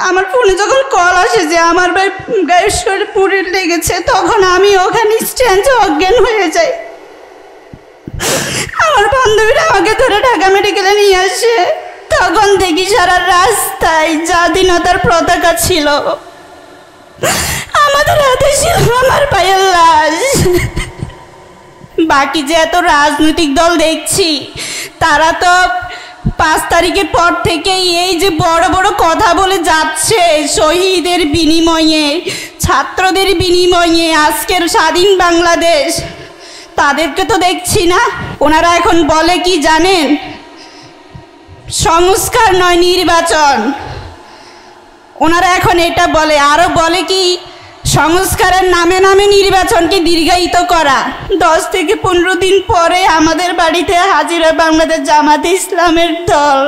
আমার ফোনে যখন কল আসে যে আমার ভাই গায়ের শরীরে পুড়ে লেগেছে, তখন আমি ওখানে স্ট্যান্ডে অজ্ঞান হয়ে যাই। আমার বান্ধবীরা আমাকে ধরে ঢাকা মেডিকেলে নিয়ে আসে। তখন দেখি সারা রাস্তায় স্বাধীনতার পতাকা ছিল, আমাদের হাতে ছিল আমার ভাইয়ের লাশ। বাকি যে এত রাজনৈতিক দল দেখছি, তারা তো 5 তারিখের পর থেকেই এই যে বড় বড় কথা বলে যাচ্ছে, শহীদের বিনিময়ে, ছাত্রদের বিনিময়ে আজকের স্বাধীন বাংলাদেশ, তাদেরকে তো দেখছি না। ওনারা এখন বলে কি জানেন? সংস্কার নয় নির্বাচন। ওনারা এখন এটা বলে, আরো বলে কি সংস্কারের নামে নামে নির্বাচনকে দীর্ঘায়িত করা। 10 থেকে 15 দিন পরে আমাদের বাড়িতে হাজির হয় বাংলাদেশ জামাতে ইসলামের দল।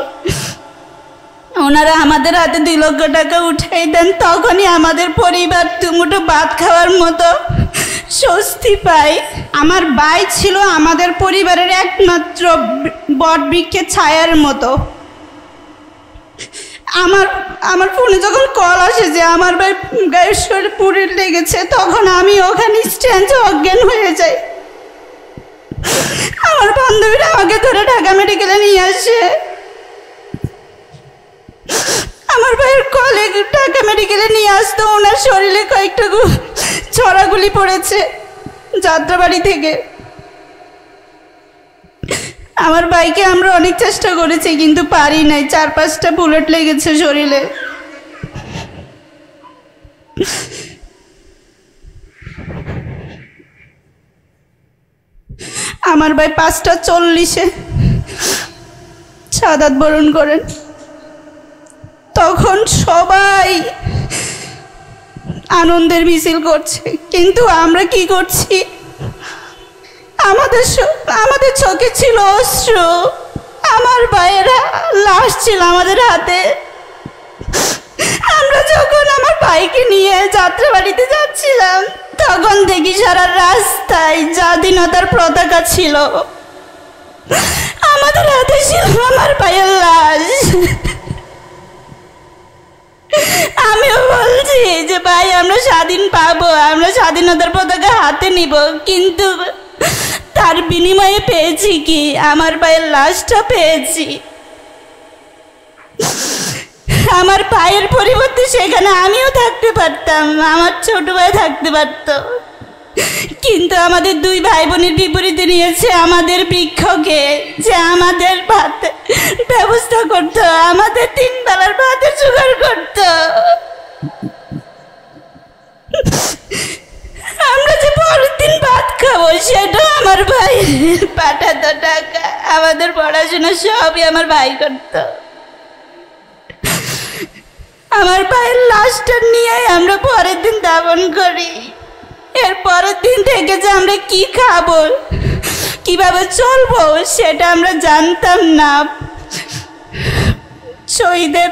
ওনারা আমাদের হাতে 2 লক্ষ টাকা উঠাই দেন, তখনই আমাদের পরিবার দুমুঠো ভাত খাওয়ার মতো স্বস্তি পায়। আমার ভাই ছিল আমাদের পরিবারের একমাত্র বটবৃক্ষের ছায়ার মতো। আমার ফোনে যখন কল আসে যে আমার ভাই গায়ের শরীরে পুড়ে লেগেছে, তখন আমি ওখানে স্ট্যান্ডে অজ্ঞান হয়ে যাই। আমার বান্ধবীরা আমাকে ধরে ঢাকা মেডিকেলে নিয়ে আসে। আমার ভাইয়ের কলেজ ঢাকা মেডিকেলে নিয়ে আসতো, ওনার শরীরে কয়েকটা ছড়াগুলি পড়েছে যাত্রাবাড়ি থেকে। আমার ভাইকে আমরা অনেক চেষ্টা করেছি কিন্তু পারি নাই, 4-5টা বুলেট লেগেছে শরীরে। আমার ভাই 5:40-এ শাহাদাত বরণ করেন। তখন সবাই আনন্দের মিছিল করছে, কিন্তু আমরা কি করছি? আমাদের চোখে ছিল অশ্রু। আমার ভাইয়েরা লাশ ছিল আমাদের হাতে। আমরা যখন আমার ভাইকে নিয়ে যাত্রাবাড়িতে যাচ্ছিলাম, তখন দেখি সারা রাস্তায় স্বাধীনতার পতাকা ছিল, আমাদের হাতে ছিল আমার ভাইয়ের লাশ। আমিও বলছি যে ভাই আমরা স্বাধীন পাবো, আমরা স্বাধীনতার পতাকা হাতে নিব, কিন্তু তার বিনিময়ে পেয়েছি কি? আমার ভাইয়ের লাশটা পেয়েছি। আমার ভাইয়ের পরিবর্তে সেখানে আমিও থাকতে পারতাম, আমার ছোট ভাই থাকতে পারত, কিন্তু আমাদের 2 ভাই বোনের বিপরীতে নিয়েছে আমাদের বৃক্ষকে, যে আমাদের ভাত ব্যবস্থা করতো, আমাদের 3 বেলার ভাতের জোগাড় করত। আমরা যে পরের দিন ভাত খাবো সেটাও আমার ভাই পাঠাতো টাকা। আমাদের পড়াশোনা সবই আমার ভাই করত। আমার ভাইয়ের লাশটা নিয়ে আমরা পরের দিন দাফন করি। এর পরের দিন থেকে যে আমরা কি খাবো, কিভাবে চলবো, সেটা আমরা জানতাম না। শহীদের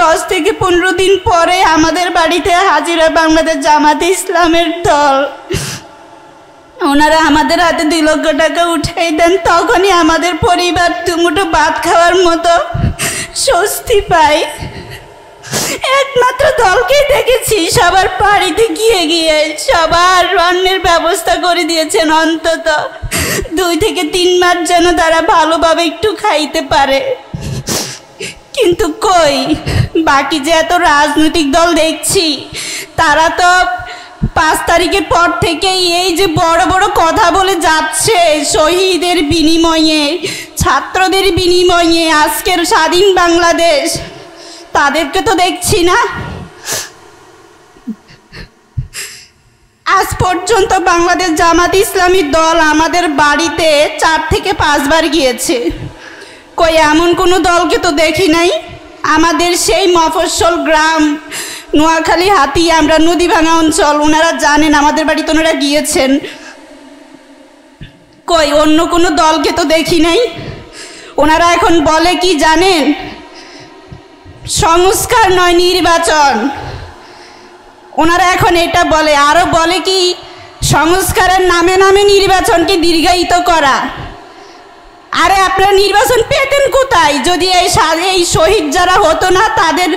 10 থেকে 15 দিন পরে আমাদের বাড়িতে হাজির হয় বাংলাদেশ জামাতে ইসলামের দল। ওনারা আমাদের হাতে 2 লক্ষ টাকা উঠাই দেন, তখনই আমাদের পরিবার দুমুঠো ভাত খাওয়ার মতো স্বস্তি পায়। একমাত্র দলকেই দেখেছি সবার বাড়িতে গিয়ে গিয়ে সবার রান্নার ব্যবস্থা করে দিয়েছেন, অন্তত 2 থেকে 3 মাস যেন তারা ভালোভাবে একটু খাইতে পারে। কিন্তু কই, বাকি যে এত রাজনৈতিক দল দেখছি, তারা তো 5 তারিখের পর থেকেই এই যে বড় বড় কথা বলে যাচ্ছে, শহীদের বিনিময়ে, ছাত্রদের বিনিময়ে আজকের স্বাধীন বাংলাদেশ, তাদেরকে তো দেখছি না। আজ পর্যন্ত বাংলাদেশ জামাত ইসলামী দল আমাদের বাড়িতে 4 থেকে 5 বার গিয়েছে, কই এমন কোনো দলকে তো দেখি নাই। আমাদের সেই মফস্বল গ্রাম নোয়াখালী হাতিয়া, আমরা নদীভাঙা অঞ্চল, ওনারা জানেন, আমাদের বাড়িতে ওনারা গিয়েছেন, কই অন্য কোনো দলকে তো দেখি নাই। ওনারা এখন বলে কি জানেন? সংস্কার নয় নির্বাচন। ওনারা এখন এটা বলে, আরো বলে কি সংস্কারের নামে নামে নির্বাচনকে দীর্ঘায়িত করা। আরে আপনারা নির্বাচন পেতেন কোথায় যদি এই শহীদ যারা হতো না, তাদের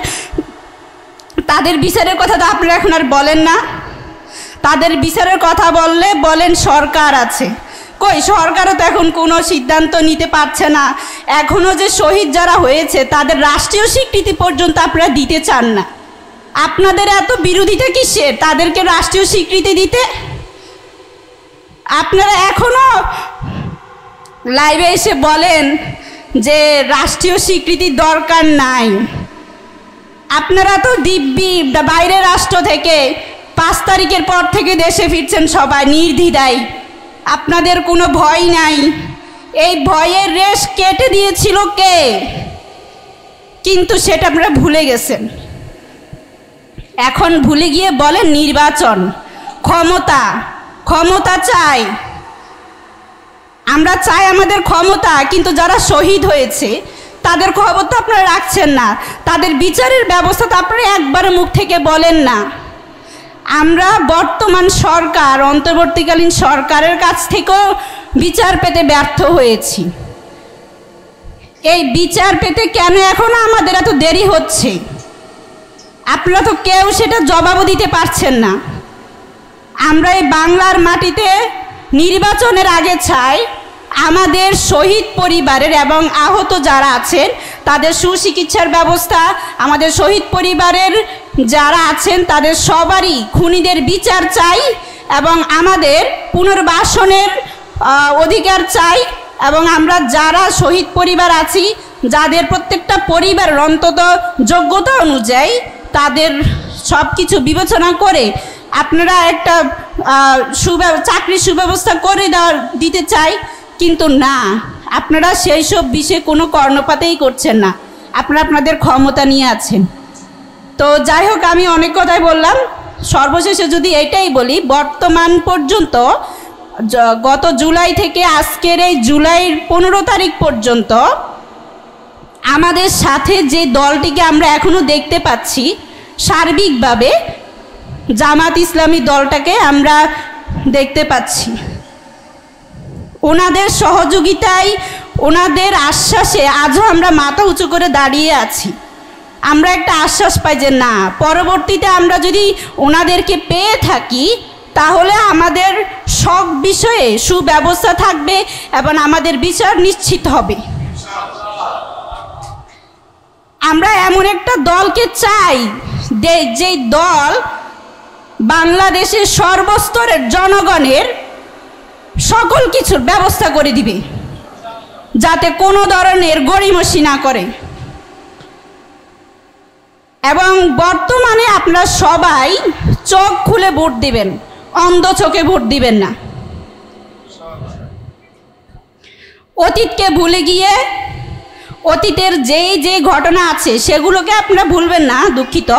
তাদের বিচারের কথা তো আপনারা এখন আর বলেন না। তাদের বিচারের কথা বললে বলেন সরকার আছে, কই সরকারও তো এখন কোনো সিদ্ধান্ত নিতে পারছে না। এখনও যে শহীদ যারা হয়েছে তাদের রাষ্ট্রীয় স্বীকৃতি পর্যন্ত আপনারা দিতে চান না। আপনাদের এত বিরোধিতা কিসের তাদেরকে রাষ্ট্রীয় স্বীকৃতি দিতে? আপনারা এখনো লাইভে এসে বলেন যে রাষ্ট্রীয় স্বীকৃতির দরকার নাই। আপনারা তো দিব্যি বাইরের রাষ্ট্র থেকে 5 তারিখের পর থেকে দেশে ফিরছেন সবাই নির্দ্বিধায়, আপনাদের কোনো ভয় নাই। এই ভয়ের রেশ কেটে দিয়েছিল কে? কিন্তু সেটা আপনারা ভুলে গেছেন। এখন ভুলে গিয়ে বলেন নির্বাচন, ক্ষমতা, ক্ষমতা চাই। আমরা চাই আমাদের ক্ষমতা, কিন্তু যারা শহীদ হয়েছে তাদের খবর তো আপনারা রাখছেন না, তাদের বিচারের ব্যবস্থা তো আপনারা একবার মুখ থেকে বলেন না। আমরা বর্তমান সরকার, অন্তর্বর্তীকালীন সরকারের কাছ থেকেও বিচার পেতে ব্যর্থ হয়েছি। এই বিচার পেতে কেন এখন আমাদের এত দেরি হচ্ছে? আপনারা তো কেউ সেটা জবাবও দিতে পারছেন না। আমরা এই বাংলার মাটিতে নির্বাচনের আগে চাই আমাদের শহীদ পরিবারের এবং আহত যারা আছেন তাদের সুচিকিৎসার ব্যবস্থা, আমাদের শহীদ পরিবারের যারা আছেন তাদের সবারই খুনিদের বিচার চাই, এবং আমাদের পুনর্বাসনের অধিকার চাই। এবং আমরা যারা শহীদ পরিবার আছি, যাদের প্রত্যেকটা পরিবারের অন্তত যোগ্যতা অনুযায়ী তাদের সব কিছু বিবেচনা করে আপনারা একটা চাকরির সুব্যবস্থা করে দিতে চাই। কিন্তু না, আপনারা সেই সব বিষয়ে কোনো কর্ণপাতেই করছেন না, আপনারা আপনাদের ক্ষমতা নিয়ে আছেন। তো যাই হোক, আমি অনেক কথাই বললাম। সর্বশেষে যদি এটাই বলি, বর্তমান পর্যন্ত গত জুলাই থেকে আজকের এই জুলাইয়ের 15 তারিখ পর্যন্ত আমাদের সাথে যে দলটিকে আমরা এখনো দেখতে পাচ্ছি, সার্বিকভাবে জামাত ইসলামী দলটাকে আমরা দেখতে পাচ্ছি। ওনাদের সহযোগিতায়, ওনাদের আশ্বাসে আজও আমরা মাথা উঁচু করে দাঁড়িয়ে আছি। আমরা একটা আশ্বাস পাই যে না, পরবর্তীতে আমরা যদি ওনাদেরকে পেয়ে থাকি তাহলে আমাদের সব বিষয়ে সুব্যবস্থা থাকবে এবং আমাদের বিচার নিশ্চিত হবে। আমরা এমন একটা দলকে চাই যে দল বাংলাদেশের সর্বস্তরের জনগণের সকল কিছুর ব্যবস্থা করে দিবে, যাতে কোনো ধরনের গড়িমসি না করে। এবং বর্তমানে আপনারা সবাই চোখ খুলে ভোট দিবেন, অন্ধ চোখে ভোট দিবেন না। অতীতকে ভুলে গিয়ে অতীতের যে ঘটনা আছে সেগুলোকে আপনারা ভুলবেন না, দুঃখিত।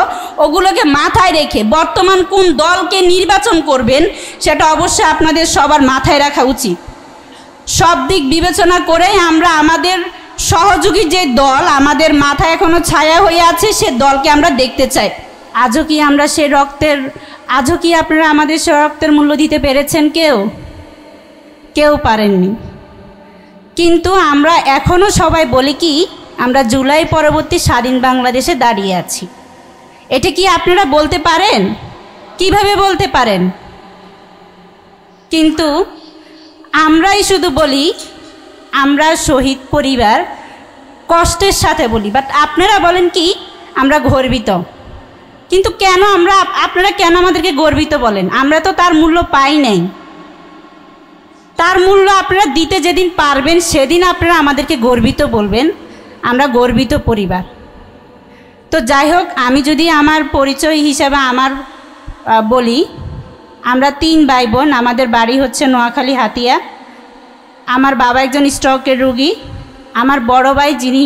ওগুলোকে মাথায় রেখে বর্তমান কোন দলকে নির্বাচন করবেন সেটা অবশ্যই আপনাদের সবার মাথায় রাখা উচিত। সব দিক বিবেচনা করে আমরা আমাদের সহযোগী যে দল আমাদের মাথায় এখনো ছায়া হয়ে আছে সে দলকে আমরা দেখতে চাই। আজও কি আপনারা আমাদের সে রক্তের মূল্য দিতে পেরেছেন? কেউ পারেননি। কিন্তু আমরা এখনো সবাই বলি কি, আমরা জুলাই পরবর্তী স্বাধীন বাংলাদেশে দাঁড়িয়ে আছি। এটা কি আপনারা বলতে পারেন? কিভাবে বলতে পারেন? কিন্তু আমরাই শুধু বলি আমরা শহীদ পরিবার, কষ্টের সাথে বলি, বাট আপনারা বলেন কি আমরা গর্বিত। কিন্তু কেন আপনারা কেন আমাদেরকে গর্বিত বলেন? আমরা তো তার মূল্য পাই নাই। তার মূল্য আপনারা দিতে যেদিন পারবেন সেদিন আপনারা আমাদেরকে গর্বিত বলবেন, আমরা গর্বিত পরিবার। তো যাই হোক, আমি যদি আমার পরিচয় হিসাবে বলি, আমরা 3 ভাই বোন। আমাদের বাড়ি হচ্ছে নোয়াখালী হাতিয়া। আমার বাবা একজন স্ট্রোকের রোগী। আমার বড় ভাই, যিনি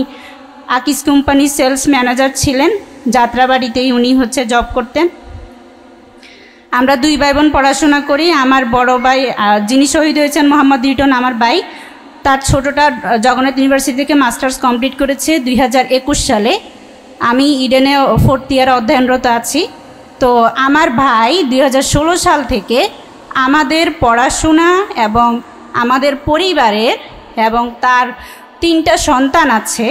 আকিস কোম্পানির সেলস ম্যানেজার ছিলেন, যাত্রাবাড়িতেই উনি জব করতেন। আমরা 2 ভাই বোন পড়াশোনা করি। আমার বড় ভাই, যিনি শহীদ হয়েছেন, মোহাম্মদ রিটন আমার ভাই, তার ছোটটা জগন্নাথ ইউনিভার্সিটি থেকে মাস্টার্স কমপ্লিট করেছে 2021 সালে। আমি ইডেনে 4th ইয়ারে অধ্যয়নরত আছি। তো আমার ভাই 2016 সাল থেকে আমাদের পড়াশোনা এবং আমাদের পরিবারের, এবং তার 3টা সন্তান আছে,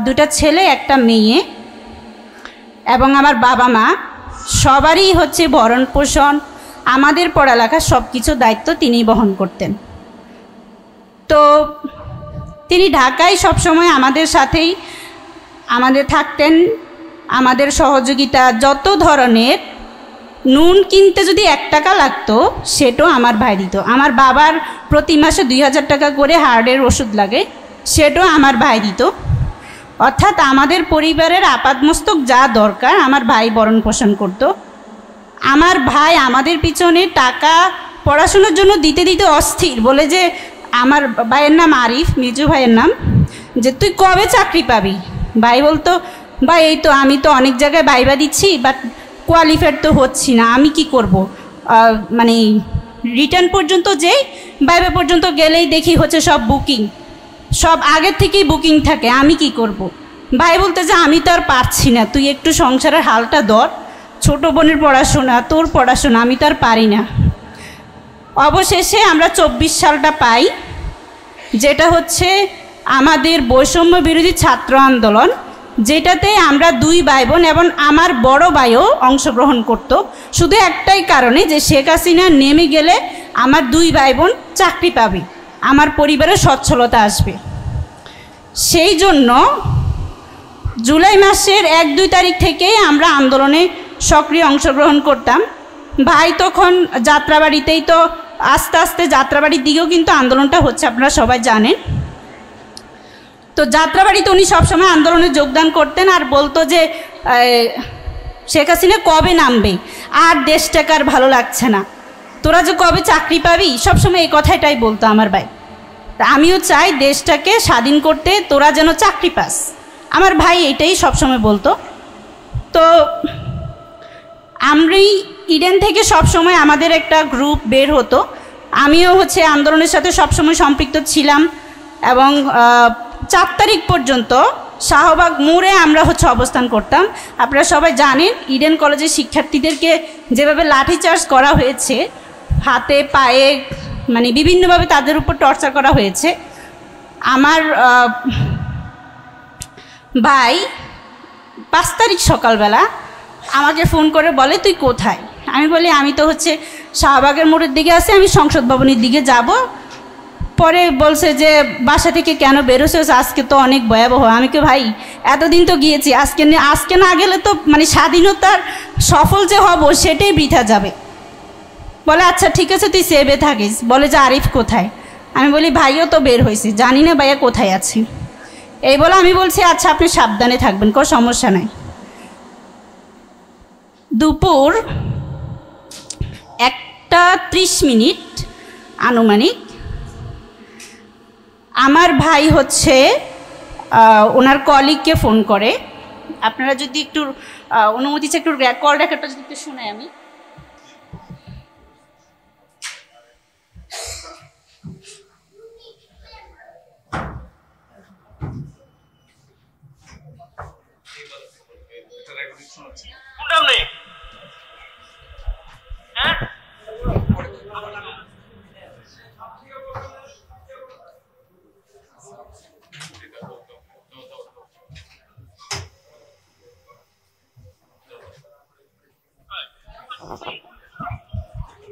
দুটা ছেলে একটা মেয়ে। এবং আমার বাবা মা সবারই হচ্ছে ভরণ পোষণ, আমাদের পড়ালেখা সব কিছু দায়িত্ব তিনিই বহন করতেন। তো তিনি ঢাকায় সবসময় আমাদের সাথেই আমাদের থাকতেন, আমাদের সহযোগিতা যত ধরনের, নুন কিনতে যদি 1 টাকা লাগতো সেটাও আমার ভাই দিত। আমার বাবার প্রতি মাসে 2000 টাকা করে হার্টের ওষুধ লাগে, সেটাও আমার ভাই দিত। অর্থাৎ আমাদের পরিবারের আপাতমস্তক যা দরকার আমার ভাই ভরণ পোষণ করত। আমার ভাই আমাদের পিছনে টাকা পড়াশোনার জন্য দিতে দিতে অস্থির, বলে যে আমার ভাইয়ের নাম আরিফ, মিজু ভাইয়ের নাম, যে তুই কবে চাকরি পাবি? ভাই বলতো, ভাই এই তো আমি তো অনেক জায়গায় ভাইবা দিচ্ছি, বাট কোয়ালিফাইড তো হচ্ছি না, আমি কি করব? মানে রিটার্ন পর্যন্ত যেই ভাইবা পর্যন্ত গেলেই দেখি হচ্ছে সব বুকিং, সব আগের থেকেই বুকিং থাকে, আমি কি করব? ভাই বলতে যে আমি তো আর পারছি না, তুই একটু সংসারের হালটা ধর, ছোটো বোনের পড়াশোনা, তোর পড়াশোনা, আমি তো আর পারি না। অবশেষে আমরা 24 সালটা পাই, যেটা হচ্ছে আমাদের বৈষম্য বিরোধী ছাত্র আন্দোলন, যেটাতে আমরা 2 ভাই বোন এবং আমার বড় ভাইও অংশগ্রহণ করত, শুধু একটাই কারণে যে শেখ হাসিনা নেমে গেলে আমার 2 ভাই বোন চাকরি পাবে, আমার পরিবারে সচ্ছলতা আসবে। সেই জন্য জুলাই মাসের 1-2 তারিখ থেকেই আমরা আন্দোলনে সক্রিয় অংশগ্রহণ করতাম। ভাই তখন যাত্রাবাড়িতেই, তো আস্তে আস্তে যাত্রাবাড়ির দিকেও কিন্তু আন্দোলনটা হচ্ছে, আপনারা সবাই জানেন। তো যাত্রাবাড়িতে উনি সবসময় আন্দোলনে যোগদান করতেন আর বলতো যে শেখ হাসিনা কবে নামবে, আর দেশটাকে আর ভালো লাগছে না, তোরা যে কবে চাকরি পাবি, সবসময় এই কথাটাই বলতো আমার ভাই। তা আমিও চাই দেশটাকে স্বাধীন করতে, তোরা যেন চাকরি পাস, আমার ভাই এটাই সবসময় বলতো। তো আমি ইডেন থেকে সবসময় আমাদের একটা গ্রুপ বের হতো, আমিও হচ্ছে আন্দোলনের সাথে সবসময় সম্পৃক্ত ছিলাম। এবং 4 তারিখ পর্যন্ত শাহবাগ মোড়ে আমরা হচ্ছে অবস্থান করতাম। আপনারা সবাই জানেন ইডেন কলেজের শিক্ষার্থীদেরকে যেভাবে লাঠিচার্জ করা হয়েছে, হাতে পায়ে, মানে বিভিন্নভাবে তাদের উপর টর্চার করা হয়েছে। আমার ভাই 5 তারিখ সকালবেলা আমাকে ফোন করে বলে, তুই কোথায়? আমি বলি আমি তো হচ্ছে শাহবাগের মোড়ের দিকে আছি, আমি সংসদ ভবনের দিকে যাব। পরে বলছে যে বাসা থেকে কেন বেরোছিস, আজকে তো অনেক ভয়াবহ। আমি কি ভাই এতদিন তো গিয়েছি, আজকে না গেলে তো মানে স্বাধীনতার সফল যে হব সেটাই বৃথা যাবে। বলে আচ্ছা ঠিক আছে তুই সেভে থাকিস। বলে যে আরিফ কোথায়? আমি বলি ভাইও তো বের হয়েছে, জানি না ভাইয়া কোথায় আছে। এই বলে আমি বলছি আচ্ছা আপনি সাবধানে থাকবেন, কোনো সমস্যা নাই। দুপুর 1:30 আনুমানিক আমার ভাই হচ্ছে ওনার কলিগকে ফোন করে। আপনারা যদি একটু অনুমতি চাই, একটু কল রেকর্ডটা যদি একটু শোনাই আমি।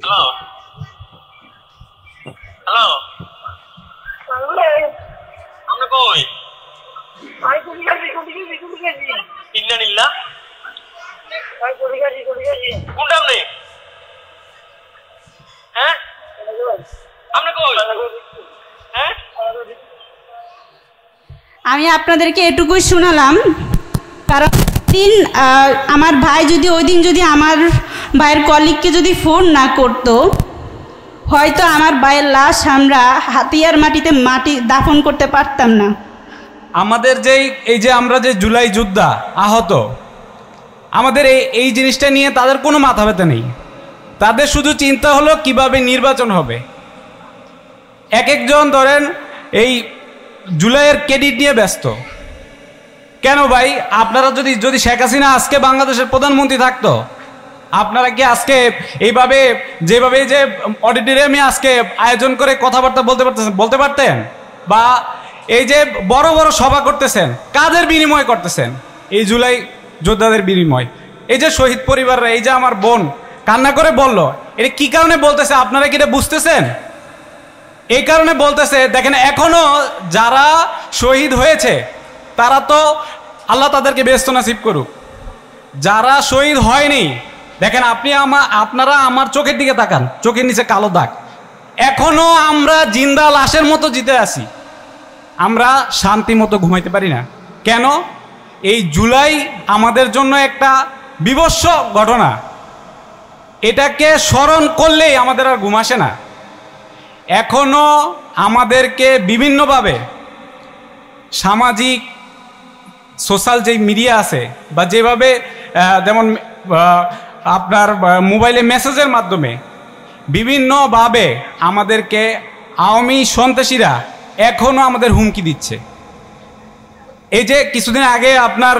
হ্যালো হ্যালো, আপনি কই? ইন্না নিল্লা কোনটা আপনি? হ্যাঁ আপনি কই? হ্যাঁ আমি আপনাদেরকে এটুকুই শোনালাম, কারণ দিন আমার ভাই যদি ওই দিন যদি আমার ভাইয়ের কলিগকে যদি ফোন না করতো, হয়তো আমার ভাইয়ের লাশ আমরা হাতিয়ার মাটি দাফন করতে পারতাম না। আমাদের এই যে আমরা যে জুলাই যোদ্ধা আহত, আমাদের এই জিনিসটা নিয়ে তাদের কোনো মাথা ব্যথা নেই। তাদের শুধু চিন্তা হলো কিভাবে নির্বাচন হবে। এক একজন ধরেন এই জুলাইয়ের ক্রেডিট নিয়ে ব্যস্ত। কেন ভাই, আপনারা যদি শেখ হাসিনা আজকে বাংলাদেশের প্রধানমন্ত্রী থাকতো, আপনারা কি আজকে এইভাবে যেভাবে যে অডিটোরিয়ামে আজকে আয়োজন করে কথাবার্তা বলতে পারতেন? বা এই যে বড় বড় সভা করতেছেন, কাদের বিনিময় করতেছেন? এই জুলাই যোদ্ধাদের বিনিময়। এই যে শহীদ পরিবাররা, এই যে আমার বোন কান্না করে বলল, এটা কি কারণে বলতেছে আপনারা কি এটা বুঝতেছেন? এই কারণে বলতেছে, দেখেন এখনো যারা শহীদ হয়েছে তারা তো আল্লাহ তাদেরকে বেহেশত নসিব করুক, যারা শহীদ হয়নি দেখেন আপনারা আমার চোখের দিকে তাকান, চোখের নিচে কালো দাগ, এখনো আমরা জিন্দা লাশের মতো জিতে আছি, আমরা শান্তি মতো ঘুমাইতে পারি না। কেন? এই জুলাই আমাদের জন্য একটা বিভৎস ঘটনা, এটাকে স্মরণ করলেই আমাদের আর ঘুম আসে না। এখনো আমাদেরকে বিভিন্নভাবে সামাজিক সোশ্যাল যে মিডিয়া আছে বা যেভাবে যেমন আপনার মোবাইলে মেসেজের মাধ্যমে বিভিন্নভাবে আমাদেরকে আওয়ামী সন্ত্রাসীরা এখনো আমাদের হুমকি দিচ্ছে। এই যে কিছুদিন আগে আপনার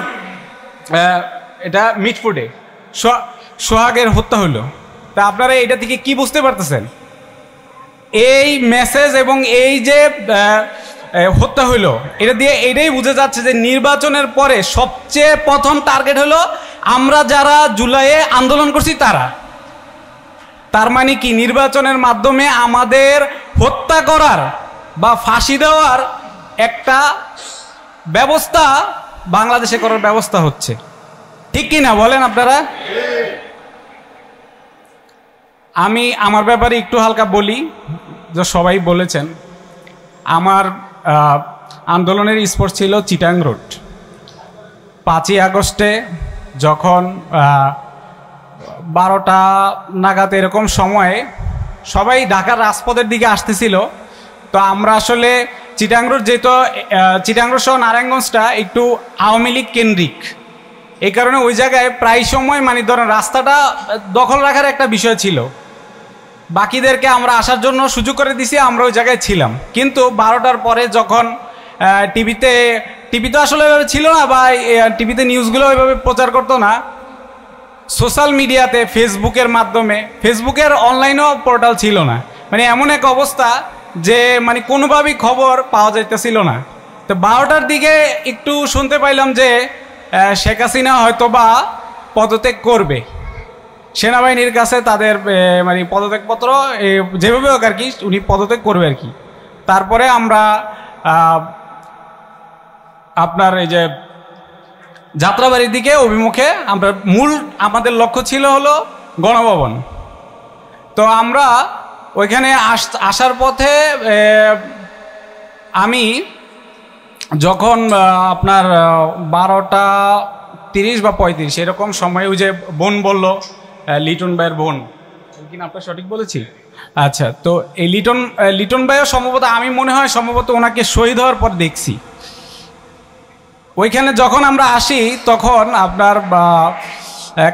এটা মিটফুটে সোহাগের হত্যা হলো, তা আপনারা এটা থেকে কি বুঝতে পারতেছেন? এই মেসেজ এবং এই যে হত্যা হইলো, এটা দিয়ে এটাই বুঝে যাচ্ছে যে নির্বাচনের পরে সবচেয়ে প্রথম টার্গেট হলো আমরা যারা জুলাইয়ে আন্দোলন করছি তারা। তার মানে কি নির্বাচনের মাধ্যমে আমাদের হত্যা করার বা ফাঁসি দেওয়ার একটা ব্যবস্থা বাংলাদেশে করার ব্যবস্থা হচ্ছে, ঠিক কি না বলেন আপনারা? আমি আমার ব্যাপারে একটু হালকা বলি, যে সবাই বলেছেন আমার আন্দোলনের স্পট ছিল চিটাং রোড। 5ই আগস্টে যখন 12টা নাগাদ এরকম সময়ে সবাই ঢাকার রাজপথের দিকে আসতেছিল, তো আমরা আসলে চিটাং রোড, যেহেতু চিটাং রোড সহ নারায়ণগঞ্জটা একটু আওয়ামী লীগ কেন্দ্রিক, এই কারণে ওই জায়গায় প্রায় সময় মানে ধরেন রাস্তাটা দখল রাখার একটা বিষয় ছিল। বাকিদেরকে আমরা আসার জন্য সুযোগ করে দিছি, আমরা ওই জায়গায় ছিলাম। কিন্তু 12টার পরে যখন টিভিতে আসলে এভাবে ছিল না, বা টিভিতে নিউজগুলো ওইভাবে প্রচার করতো না, সোশ্যাল মিডিয়াতে ফেসবুকের মাধ্যমে, ফেসবুকের অনলাইনেও পোর্টাল ছিল না, মানে এমন এক অবস্থা যে মানে কোনোভাবেই খবর পাওয়া যাইতেছিল না। তো 12টার দিকে একটু শুনতে পাইলাম যে শেখ হাসিনা হয়তো বা পদত্যাগ করবে, সেনাবাহিনীর কাছে তাদের মানে পদত্যাগপত্র যেভাবে হোক আর কি উনি পদত্যাগ করবে আর কি। তারপরে আমরা আপনার এই যে যাত্রাবাড়ির দিকে অভিমুখে আমরা আমাদের লক্ষ্য ছিল হলো গণভবন। তো আমরা ওইখানে আসার পথে আমি যখন আপনার 12:30 বা 35 এরকম সময়, ওই যে বোন বলল লিটন ভাইয়ের বোন, কিনা আপনার সঠিক বলেছি? আচ্ছা, তো এই লিটন ভাইও সম্ভবত, আমি মনে হয় সম্ভবত ওনাকে শহীদ হওয়ার পর দেখছি। ওইখানে যখন আমরা আসি তখন আপনার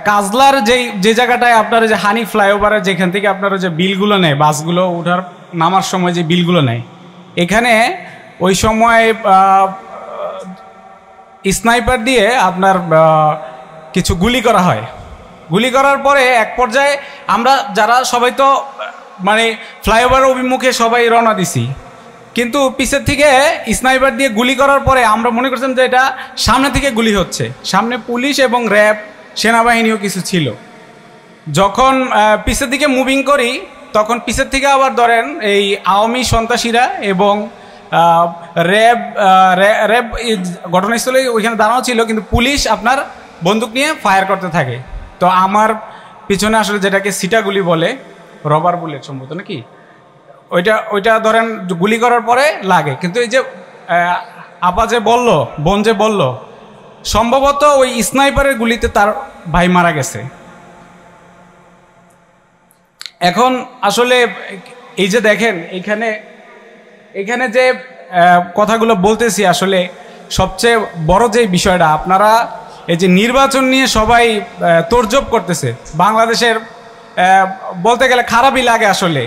কাজলার যে জায়গাটায় আপনার যে হানি ফ্লাইওভারের যেখান থেকে আপনারা যে বিলগুলো নেয়, বাসগুলো ওঠার নামার সময় যে বিলগুলো নেয়, এখানে ওই সময় স্নাইপার দিয়ে আপনার কিছু গুলি করা হয়। গুলি করার পরে এক পর্যায়ে আমরা যারা সবাই তো মানে ফ্লাইওভার অভিমুখে সবাই রওনা দিছি, কিন্তু পিছের থেকে স্নাইপার দিয়ে গুলি করার পরে আমরা মনে করছিলাম যে এটা সামনে থেকে গুলি হচ্ছে। সামনে পুলিশ এবং র্যাব সেনাবাহিনীও কিছু ছিল। যখন পিছের দিকে মুভিং করি তখন পিছের থেকে আবার ধরেন এই আওয়ামী সন্ত্রাসীরা এবং র্যাব ঘটনাস্থলে ওইখানে দাঁড়ানো ছিল, কিন্তু পুলিশ আপনার বন্দুক নিয়ে ফায়ার করতে থাকে। তো আমার পিছনে আসলে যেটাকে সিটাগুলি বলে, রবার বুলেট সম্ভবত নাকি, ওইটা ধরেন গুলি করার পরে লাগে। কিন্তু এই যে আপা যে বলল, বোন যে বলল, সম্ভবত ওই স্নাইপারের গুলিতে তার ভাই মারা গেছে। এখন আসলে এই যে দেখেন এখানে যে কথাগুলো বলতেছি, আসলে সবচেয়ে বড় যে বিষয়টা, আপনারা এই যে নির্বাচন নিয়ে সবাই তোড়জোড় করতেছে, বাংলাদেশের বলতে গেলে খারাপই লাগে। আসলে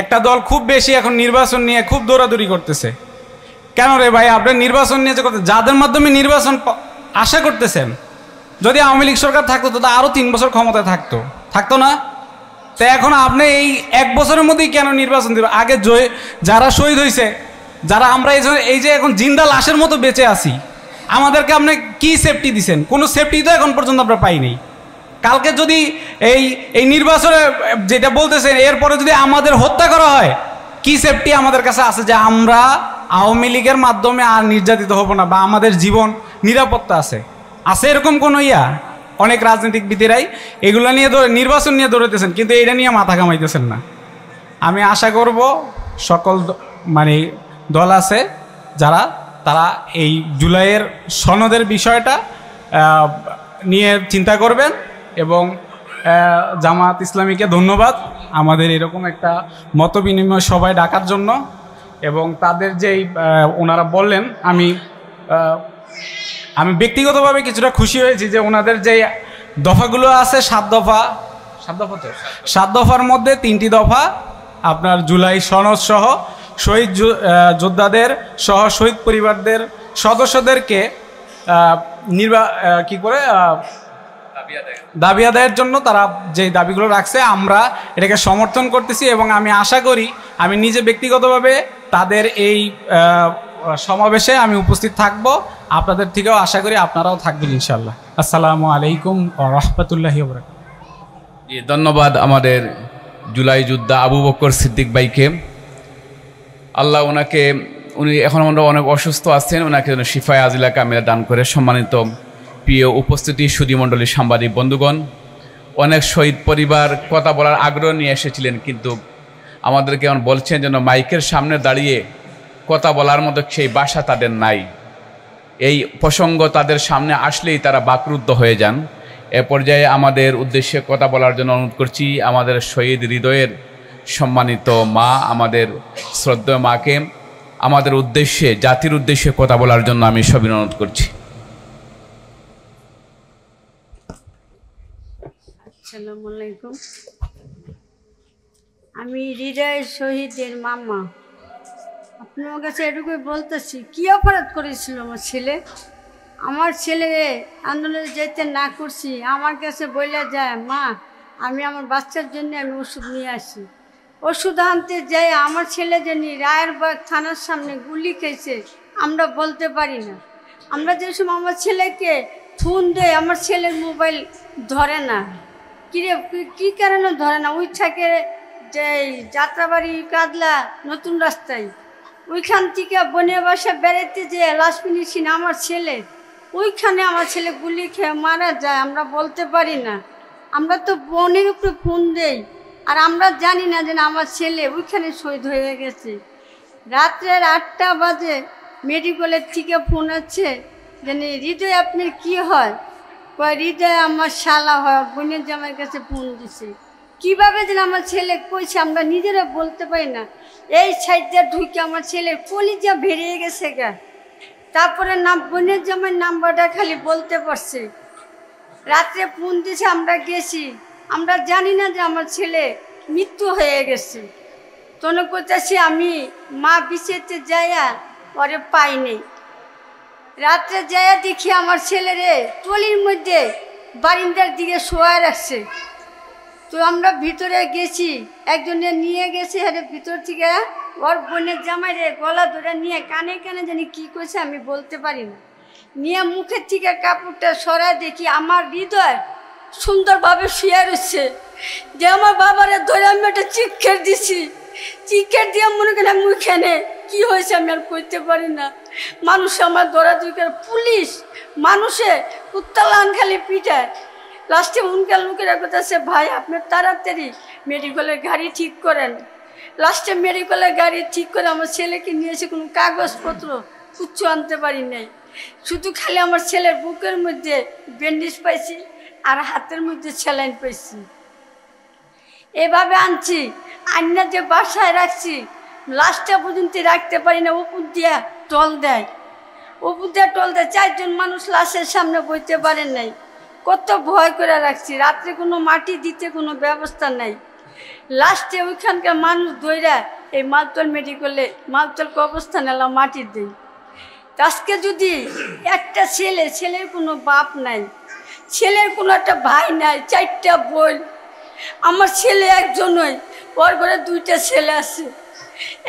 একটা দল খুব বেশি এখন নির্বাচন নিয়ে খুব দৌড়াদৌড়ি করতেছে। কেন রে ভাই, আপনার নির্বাচন নিয়ে যে করতে, যাদের মাধ্যমে নির্বাচন আশা করতেছেন, যদি আওয়ামী লীগ সরকার থাকতো তো আরও 3 বছর ক্ষমতায় থাকতো না? তো এখন আপনি এই 1 বছরের মধ্যেই কেন নির্বাচন দিবেন? আগে যারা শহীদ হয়েছে, যারা আমরা এই যে এখন জিন্দা লাশের মতো বেঁচে আছি, আমাদেরকে আপনি কি সেফটি দিছেন? কোনো সেফটি তো এখন পর্যন্ত আমরা পাইনি। কালকে যদি এই নির্বাচনে যেটা বলতেছেন এরপরে যদি আমাদের হত্যা করা হয়, কি সেফটি আমাদের কাছে আছে যে আমরা আওয়ামী লীগের মাধ্যমে আর নির্যাতিত হব না বা আমাদের জীবন নিরাপত্তা আছে? এরকম কোনো অনেক রাজনীতিকবিদেরাই এগুলো নিয়ে নির্বাচন নিয়ে দৌড়াইতেছেন, কিন্তু এটা নিয়ে মাথা কামাইতেছেন না। আমি আশা করব সকল দল আছে যারা তারা এই জুলাইয়ের সনদের বিষয়টা নিয়ে চিন্তা করবেন। এবং জামাত ইসলামীকে ধন্যবাদ আমাদের এরকম একটা মতবিনিময় সভায় ডাকার জন্য। এবং তাদের যেই ওনারা বললেন, আমি ব্যক্তিগতভাবে কিছুটা খুশি হয়েছি যে ওনাদের যে দফাগুলো আছে 7 দফার মধ্যে 3টি দফা আপনার জুলাই সনদ সহ শহীদ যোদ্ধাদের সহ শহীদ পরিবারদের সদস্যদেরকে দাবি আদায়ের জন্য তারা যে দাবিগুলো রাখছে আমরা এটাকে সমর্থন করতেছি। এবং আমি আশা করি, আমি নিজে ব্যক্তিগতভাবে তাদের এই সমাবেশে আমি উপস্থিত থাকব। আপনাদের থেকেও আশা করি আপনারাও থাকবেন ইনশাল্লাহ। আসসালামু আলাইকুম ওয়া রাহমাতুল্লাহি ওয়া বারাকাতুহু। ধন্যবাদ আমাদের জুলাই যোদ্ধা আবু বকর সিদ্দিক ভাইকে। আল্লাহ ওনাকে, উনি এখন আমরা অনেক অসুস্থ আছেন, ওনাকে যেন শিফায়ে আজিলা কামিলা দান করে। সম্মানিত প্রিয় উপস্থিতি সুধীমণ্ডলী সাংবাদিক বন্ধুগণ, অনেক শহীদ পরিবার কথা বলার আগ্রহ নিয়ে এসেছিলেন, কিন্তু আমাদেরকে এখন বলছেন যেন মাইকের সামনে দাঁড়িয়ে কথা বলার মতো সেই ভাষা তাদের নাই। এই প্রসঙ্গ তাদের সামনে আসলেই তারা বাকরুদ্ধ হয়ে যান। এ পর্যায়ে আমাদের উদ্দেশ্যে কথা বলার জন্য অনুরোধ করছি আমাদের শহীদ হৃদয়ের সম্মানিত মা, আমাদের শ্রদ্ধেয় মাকে আমাদের উদ্দেশ্যে, জাতির উদ্দেশ্যে কথা বলার জন্য আমি সবিনয় অনুরোধ করছি। আসসালামু আলাইকুম। আমি হৃদয় শহীদের মামা। আপনার কাছে এটুকুই বলতেছি, কি অপরাধ করেছিল আমার ছেলে আন্দোলনে যেতে না করছি, আমার কাছে বলে যায়, মা আমি আমার বাচ্চার জন্য আমি ওষুধ নিয়ে আসি। ওষুধ আনতে যাই আমার ছেলে জানি রায়েরবাগ থানার সামনে গুলি খেয়েছে, আমরা বলতে পারি না। আমরা যে সময় আমার ছেলেকে ফোন দেয়, আমার ছেলের মোবাইল ধরে না। কী কারণে ধরে না? ওই থাকে যে যাত্রাবাড়ি কাদলা নতুন রাস্তায়, ওইখান থেকে বনের বাসা বেড়াতে যেয়ে লাশ ফিনিশিন আমার ছেলে, ওইখানে আমার ছেলে গুলি খেয়ে মারা যায়। আমরা বলতে পারি না, আমরা তো বনের উপরে ফোন দেই, আর আমরা জানি না যে আমার ছেলে ওইখানে শহীদ হয়ে গেছে। রাত্রের 8টা বাজে মেডিকেলের থেকে ফোন আছে যে হৃদয় আপনার কি হয়? হৃদয় আমার শালা হয়, বোনের জামাইয়ের কাছে ফোন দিছে। কীভাবে যেন আমার ছেলে কইছে আমরা নিজেরা বলতে পারি না। এই সাইডটা ঢুকে আমার ছেলের কলিজা বেরিয়ে গেছে গা। তারপরে বোনের জামাইয়ের নাম্বারটা খালি বলতে পারছে। রাত্রে ফোন দিছে, আমরা গেছি, আমরা জানি না যে আমার ছেলে মৃত্যু হয়ে গেছে। তখন করতেছি আমি মা বিছেতে যাইয়া পরে পাইনি। রাত্রে যাইয়া দেখি আমার ছেলেরে টলির মধ্যে বারিন্দার দিকে শোয়া রাখছে। তো আমরা ভিতরে গেছি, একজনে নিয়ে গেছে, আরে ভিতর থেকে ওর বোনের জামাইরে গলা ধরে নিয়ে কানে কানে জানি কি করেছে আমি বলতে পারি না, নিয়ে মুখের থেকে কাপড়টা সরায় দেখি আমার হৃদয় সুন্দরভাবে শুয়ে রয়েছে। যে আমার বাবারে ধরে আমি একটা চিৎকার দিছি, চিৎকার দিয়ে মনে করেন আমি ওইখানে কী হয়েছে আমি আর করতে পারি না। মানুষ আমার দৌড়াদৌড়ি করে, পুলিশ মানুষে উত্তালান খালি পিঠায়। লাস্টে উনকার লোকেরা করতেছে, ভাই আপনার তাড়াতাড়ি মেডিকেলের গাড়ি ঠিক করেন। লাস্টে মেডিকেলের গাড়ি ঠিক করে আমার ছেলেকে নিয়েছে, কোনো কাগজপত্র কিচ্ছু আনতে পারি নাই। শুধু খালি আমার ছেলের বুকের মধ্যে ব্যান্ডেজ পাইছি আর হাতের মধ্যে স্যালাইন পাইছি। এভাবে আনছি, আন্না যে বাসায় রাখছি লাস্টটা পর্যন্ত রাখতে পারি না, উপর দিয়া টল দেয়, উপর দিয়া টল দেয়। 4 জন মানুষ লাশের সামনে বইতে পারেন নাই, কত ভয় করে রাখছি। রাত্রে কোনো মাটি দিতে কোনো ব্যবস্থা নাই। লাস্টে ওইখানকার মানুষ ধইরা এই মালতল মেডিকেলে মালতল কবরস্থানে এলাম মাটি দিই। আজকে যদি একটা ছেলের কোনো বাপ নাই, ছেলের কোনো একটা ভাই নাই, 4টা বোন, আমার ছেলে একজনই, ওর ঘরে 2টা ছেলে আছে।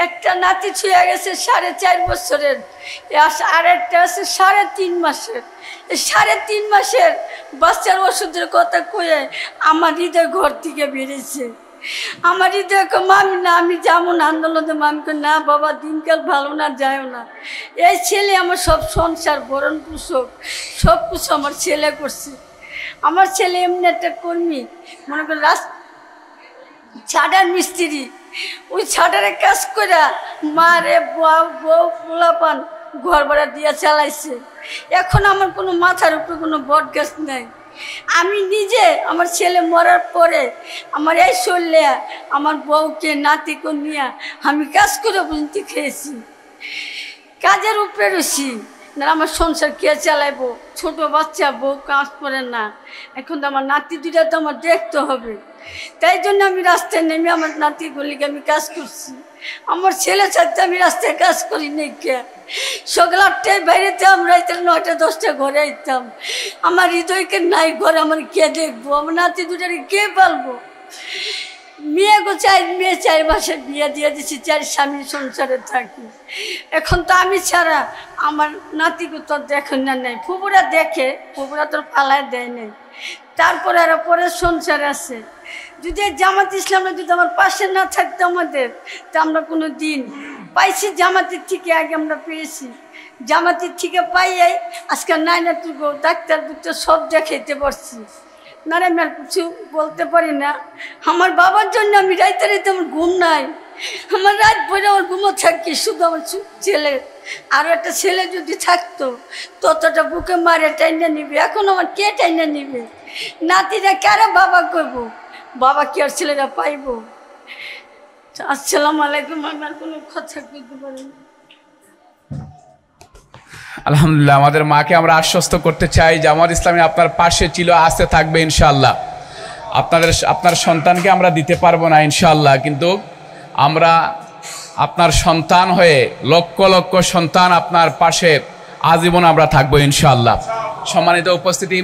একটা নাতি ছুঁয়ে গেছে 4.5 বছরের, আর একটা আছে 3.5 মাসের। 3.5 মাসের বাচ্চার ওষুধের কথা কয়ে আমার হৃদয় ঘর থেকে বেরিয়েছে। আমার হৃদয় মামি না, আমি যাবো না আন্দোলনে। মামিকে না বাবা, দিনকাল ভালো না, যাও না। এই ছেলে আমার সব সংসার ভরণ পোষক সব কিছু আমার ছেলে করছে। আমার ছেলে এমনি একটা কর্মী, মনে করেন ছাটার মিস্ত্রি, ওই ছাটারে কাজ করে মারে বউ পোলাপান ঘর ভাড়া দিয়ে চালাইছে। এখন আমার কোনো মাথার উপরে কোনো বট গাছ নেই। আমি নিজে আমার ছেলে মরার পরে আমার এই শরীরে আমার বউকে নাতিকে নিয়ে আমি কাজ করে পর্যন্ত খেয়েছি, কাজের উপরে রয়েছি না। আমার সংসার কে চালাইবো? ছোট বাচ্চা, বউ কাজ করে না। এখন তো আমার নাতি দুইটা তো আমার দেখতে হবে, তাই জন্য আমি রাস্তায় নেমে আমার নাতিগুলিকে আমি কাজ করছি। আমার ছেলে ছাড়তে আমি রাস্তায় কাজ করি নাই। কে সকাল 8টায় বাইরেতাম, রাইতে 9টা 10টা ঘরে আইতাম। আমার হৃদয়কে নাই ঘরে, আমার কে দেখবো? আমার নাতি দুটারে কে পালবো? মেয়ে 4 মাসে বিয়ে দিয়ে দিছি, 4 স্বামীর সংসারে থাকি। এখন তো আমি ছাড়া আমার নাতিকে তো দেখেন না, নেই ফুবুরা দেখে, ফুবুরা তোর পালায় দেয় নেই। তারপরে আরো পরের সংসার আছে। যদি জামাত ইসলামরা যদি আমার পাশে না থাকতো আমাদের, তা আমরা কোনো দিন পাইছি জামাতের থেকে, আগে আমরা পেয়েছি জামাতের থেকে পাইয়াই আজকে নাইনাটুকু ডাক্তার সব দেখাইতে পারছি। না রে, আমি আর কিছু বলতে পারি না। আমার বাবার জন্য আমি রাইতে রাইতে আমার ঘুম নাই, আমার রাত ভরে আমার ঘুমো থাকি। শুধু আমার ছেলে, আরও একটা ছেলে যদি থাকতো ততটা বুকে মারে টাইনা নিবে। এখন আমার কে টাইনা নিবে? নাতিরা কারা বাবা করবো? বাবা কি আর ছেলেরা পাইব? আসসালামু আলাইকুম। আমি আর কোনো কথা বলতে পারি না। আলহামদুলিল্লাহ, আমাদের মাকে আমরা আশ্বস্ত করতে চাই জামাত ইসলামী আপনার পাশে ছিল, আসতে থাকবে ইনশাআল্লাহ। আপনার সন্তানকে আমরা দিতে পারবো না ইনশাআল্লাহ, কিন্তু আমরা আপনার সন্তান হয়ে লক্ষ লক্ষ সন্তান আপনার পাশে আজীবন আমরা থাকবো ইনশাআল্লাহ। সম্মানিত উপস্থিতি,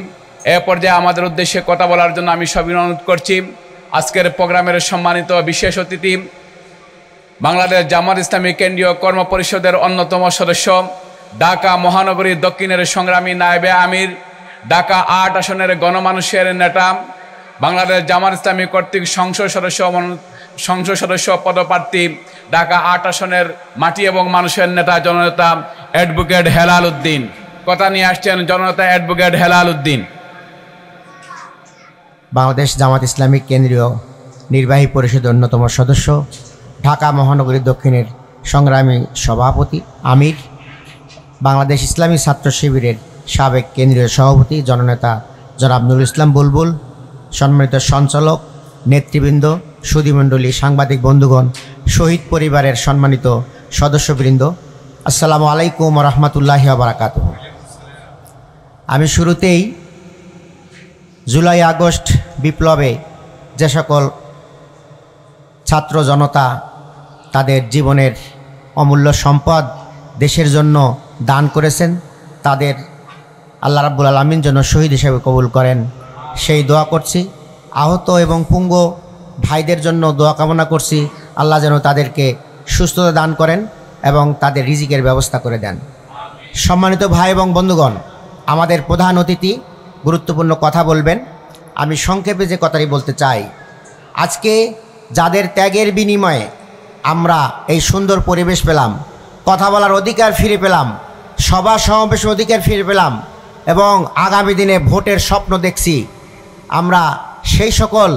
এ পর্যায়ে আমাদের উদ্দেশ্যে কথা বলার জন্য আমি সবিনয় অনুরোধ করছি আজকের প্রোগ্রামের সম্মানিত বিশেষ অতিথি, বাংলাদেশ জামাত ইসলামী কেন্দ্রীয় কর্ম পরিষদের অন্যতম সদস্য, ঢাকা মহানগরী দক্ষিণের সংগ্রামী নায়েবে আমির, ঢাকা 8 আসনের গণমানুষের নেতা, বাংলাদেশ জামাত ইসলামী কর্তৃক সংসদ সদস্য পদপ্রার্থী, ঢাকা 8 আসনের মাটি এবং মানুষের নেতা জননেতা অ্যাডভোকেট হেলাল উদ্দিন। কথা নিয়ে আসছেন জননেতা অ্যাডভোকেট হেলাল উদ্দিন। বাংলাদেশ জামাত ইসলামী কেন্দ্রীয় নির্বাহী পরিষদের অন্যতম সদস্য, ঢাকা মহানগরী দক্ষিণের সংগ্রামী সভাপতি আমির, বাংলাদেশ ইসলামী ছাত্র শিবিরের সাবেক কেন্দ্রীয় সভাপতি জননেতা জনাব নুরুল ইসলাম বুলবুল, সম্মানিত সঞ্চালক, নেতৃবৃন্দ, সুধীমণ্ডলী, সাংবাদিক বন্ধুগণ, শহীদ পরিবারের সম্মানিত সদস্যবৃন্দ, আসসালামু আলাইকুম রহমতুল্লাহি ওয়া বারাকাতুহু। আমি শুরুতেই জুলাই আগস্ট বিপ্লবে যে সকল ছাত্র জনতা তাদের জীবনের অমূল্য সম্পদ দেশের জন্য দান করেছেন, তাদের আল্লাহ রাব্বুল আলামিন যেন শহীদ হিসেবে কবুল করেন সেই দোয়া করছি। আহত এবং পুঙ্গ ভাইদের জন্য দোয়া কামনা করছি, আল্লাহ যেন তাদেরকে সুস্থতা দান করেন এবং তাদের রিজিকের ব্যবস্থা করে দেন। সম্মানিত ভাই এবং বন্ধুগণ, আমাদের প্রধান অতিথি গুরুত্বপূর্ণ কথা বলবেন। আমি সংক্ষেপে যে কথাটি বলতে চাই, আজকে যাদের ত্যাগের বিনিময়ে আমরা এই সুন্দর পরিবেশ পেলাম, কথা বলার অধিকার ফিরে পেলাম, সভা সমাবেশের অধিকার ফিরে পেলাম এবং আগামী দিনে ভোটের স্বপ্ন দেখছি, আমরা সেই সকল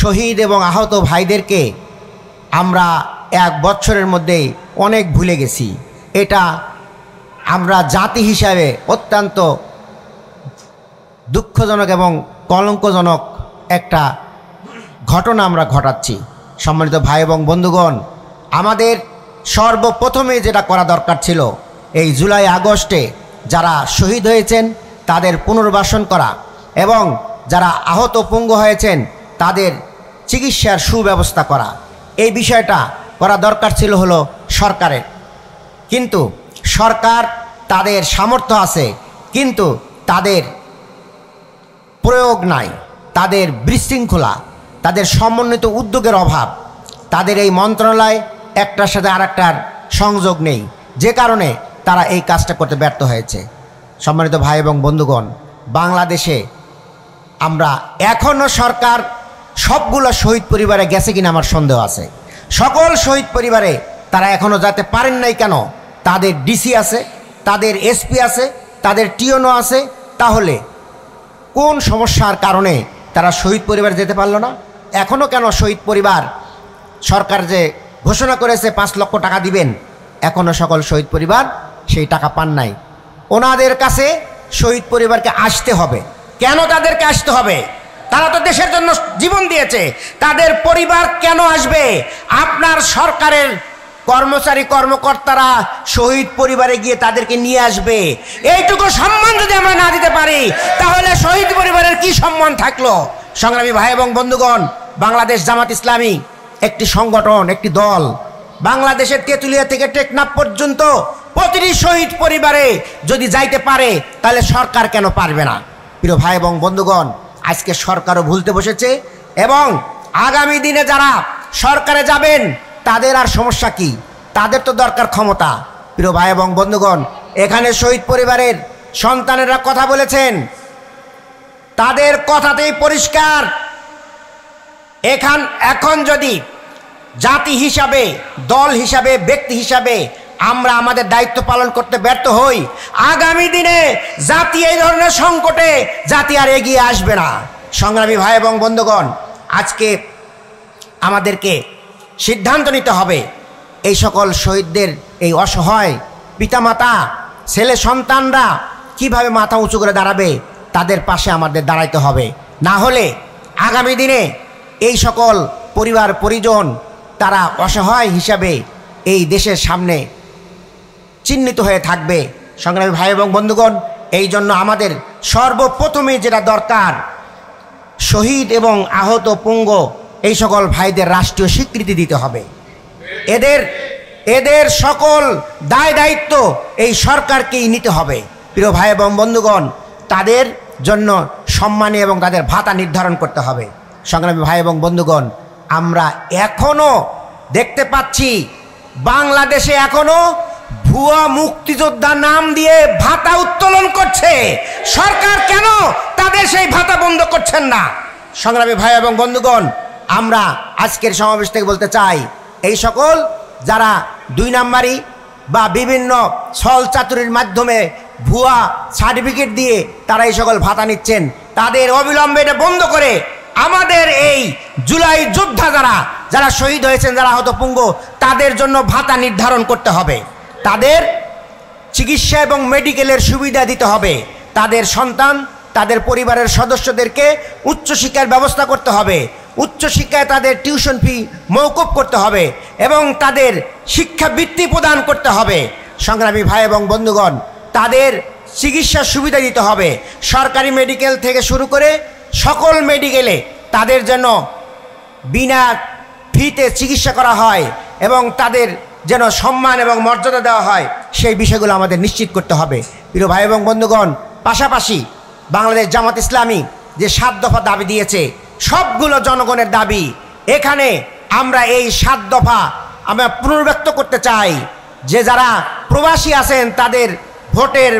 শহীদ এবং আহত ভাইদেরকে আমরা 1 বছরের মধ্যেই অনেক ভুলে গেছি। এটা আমরা জাতি হিসাবে অত্যন্ত দুঃখজনক এবং কলঙ্কজনক একটা ঘটনা আমরা ঘটাচ্ছি। সম্মানিত ভাই এবং বন্ধুগণ, আমাদের সর্বপ্রথমে যেটা করা দরকার ছিল, এই জুলাই আগস্টে যারা শহীদ হয়েছেন তাদের পুনর্বাসন করা এবং যারা আহত পঙ্গু হয়েছেন তাদের চিকিৎসার সুব্যবস্থা করা। এই বিষয়টা করা দরকার ছিল হলো সরকারের, কিন্তু সরকার তাদের সামর্থ্য আছে কিন্তু তাদের প্রয়োগ নাই, তাদের বিশৃঙ্খলা, তাদের সমন্বিত উদ্যোগের অভাব, তাদের এই মন্ত্রণালয় একটার সাথে আরেকটার সংযোগ নেই, যে কারণে তারা এই কাজটা করতে ব্যর্থ হয়েছে। সম্মানিত ভাই এবং বন্ধুগণ, বাংলাদেশে আমরা এখনও সরকার সবগুলো শহীদ পরিবারে গেছে কিনা আমার সন্দেহ আছে। সকল শহীদ পরিবারে তারা এখনও যেতে পারেন নাই কেন? তাদের ডিসি আছে, তাদের এসপি আছে, তাদের টিওনো আছে, তাহলে কোন সমস্যার কারণে তারা শহীদ পরিবার যেতে পারলো না? এখনও কেন শহীদ পরিবার, সরকার যে ঘোষণা করেছে 5 লক্ষ টাকা দিবেন, এখনও সকল শহীদ পরিবার সেই টাকা পান নাই। ওনাদের কাছে শহীদ পরিবারকে আসতে হবে। কেন তাদেরকে আসতে হবে? তারা তো দেশের জন্য জীবন দিয়েছে, তাদের পরিবার কেন আসবে? আপনার সরকারের কর্মচারী কর্মকর্তারা শহীদ পরিবারে গিয়ে তাদেরকে নিয়ে আসবে। এইটুকু সম্মান যদি আমরা না দিতে পারি, তাহলে শহীদ পরিবারের কি সম্মান থাকলো? সংগ্রামী ভাই এবং বন্ধুগণ, বাংলাদেশ জামাত ইসলামী একটি সংগঠন, একটি দল। বাংলাদেশের তেঁতুলিয়া থেকে টেকনাফ পর্যন্ত প্রতিটি শহীদ পরিবারে যদি যাইতে পারে, তাহলে সরকার কেন পারবে না? প্রিয় ভাই এবং বন্ধুগণ, আজকে সরকারও ভুলতে বসেছে, এবং আগামী দিনে যারা সরকারে যাবেন তাদের আর সমস্যা কি? তাদের তো দরকার ক্ষমতা। প্রিয় ভাই এবং বন্ধুগণ, এখানে শহীদ পরিবারের সন্তানেরা কথা বলেছেন, তাদের কথাতেই পরিষ্কার, এখন যদি জাতি হিসাবে, দল হিসাবে, ব্যক্তি হিসাবে আমরা আমাদের দায়িত্ব পালন করতে ব্যর্থ হই, আগামী দিনে জাতি এই ধরনের সংকটে জাতি আর এগিয়ে আসবে না। সংগ্রামী ভাই এবং বন্ধুগণ, আজকে আমাদেরকে সিদ্ধান্ত নিতে হবে, এই সকল শহীদদের, এই অসহায় পিতামাতা, ছেলে সন্তানরা কিভাবে মাথা উঁচু করে দাঁড়াবে, তাদের পাশে আমাদের দাঁড়াইতে হবে। না হলে আগামী দিনে এই সকল পরিবার পরিজন তারা অসহায় হিসাবে এই দেশের সামনে চিহ্নিত হয়ে থাকবে। সংগ্রামী ভাই এবং বন্ধুগণ, এই জন্য আমাদের সর্বপ্রথমে যেটা দরকার, শহীদ এবং আহত পঙ্গ এই সকল ভাইদের রাষ্ট্রীয় স্বীকৃতি দিতে হবে। এদের সকল দায় দায়িত্ব এই সরকারকেই নিতে হবে। প্রিয় ভাই এবং বন্ধুগণ, তাদের জন্য সম্মানী এবং তাদের ভাতা নির্ধারণ করতে হবে। সংগ্রামী ভাই এবং বন্ধুগণ, আমরা এখনও দেখতে পাচ্ছি বাংলাদেশে এখনও ভুয়া মুক্তিযোদ্ধা নাম দিয়ে ভাতা উত্তোলন করছে। সরকার কেন তাদের সেই ভাতা বন্ধ করছেন না? সংগ্রামী ভাই এবং বন্ধুগণ, আমরা আজকের সমাবেশ থেকে বলতে চাই, এই সকল যারা 2 নাম্বারি বা বিভিন্ন ছল চাতুরির মাধ্যমে ভুয়া সার্টিফিকেট দিয়ে তারা এই সকল ভাতা নিচ্ছেন, তাদের অবিলম্বে এটা বন্ধ করে আমাদের এই জুলাই যোদ্ধা যারা শহীদ হয়েছেন, যারা আহত পঙ্গু, তাদের জন্য ভাতা নির্ধারণ করতে হবে। তাদের চিকিৎসা এবং মেডিকেলের সুবিধা দিতে হবে। তাদের সন্তান, তাদের পরিবারের সদস্যদেরকে উচ্চশিক্ষার ব্যবস্থা করতে হবে। উচ্চশিক্ষায় তাদের টিউশন ফি মওকুফ করতে হবে এবং তাদের শিক্ষাবৃত্তি প্রদান করতে হবে। সংগ্রামী ভাই এবং বন্ধুগণ, তাদের চিকিৎসার সুবিধা দিতে হবে। সরকারি মেডিকেল থেকে শুরু করে সকল মেডিকেলে তাদের জন্য বিনা ফিতে চিকিৎসা করা হয় এবং তাদের যেন সম্মান এবং মর্যাদা দেওয়া হয়, সেই বিষয়গুলো আমাদের নিশ্চিত করতে হবে। প্রিয় ভাই এবং বন্ধুগণ, পাশাপাশি বাংলাদেশ জামাত ইসলামী যে 7 দফা দাবি দিয়েছে, সবগুলো জনগণের দাবি। এখানে আমরা এই 7 দফা আমরা পুনর্ব্যক্ত করতে চাই, যে যারা প্রবাসী আছেন তাদের ভোটের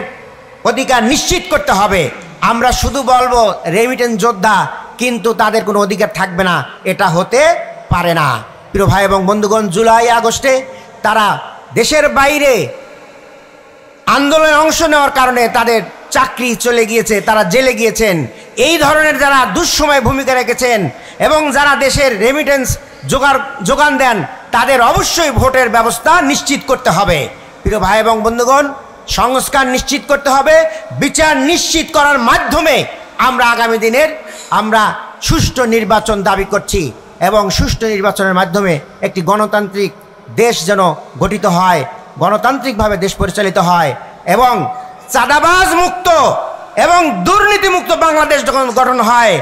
অধিকার নিশ্চিত করতে হবে। আমরা শুধু বলবো রেমিটেন্স যোদ্ধা, কিন্তু তাদের কোনো অধিকার থাকবে না, এটা হতে পারে না। প্রিয় ভাই এবং বন্ধুগণ, জুলাই আগস্টে তারা দেশের বাইরে আন্দোলনে অংশ নেওয়ার কারণে তাদের চাকরি চলে গিয়েছে, তারা জেলে গিয়েছেন। এই ধরনের যারা দুঃসময় ভূমিকা রেখেছেন এবং যারা দেশের রেমিটেন্স যোগান দেন, তাদের অবশ্যই ভোটের ব্যবস্থা নিশ্চিত করতে হবে। প্রিয় ভাই এবং বন্ধুগণ, সংস্কার নিশ্চিত করতে হবে। বিচার নিশ্চিত করার মাধ্যমে আমরা আগামী দিনের আমরা সুষ্ঠু নির্বাচন দাবি করছি এবং সুষ্ঠু নির্বাচনের মাধ্যমে একটি গণতান্ত্রিক দেশ যেন গঠিত হয়, গণতান্ত্রিকভাবে দেশ পরিচালিত হয় এবং চাঁদাবাজ মুক্ত এবং দুর্নীতিমুক্ত বাংলাদেশ যখন গঠন হয়,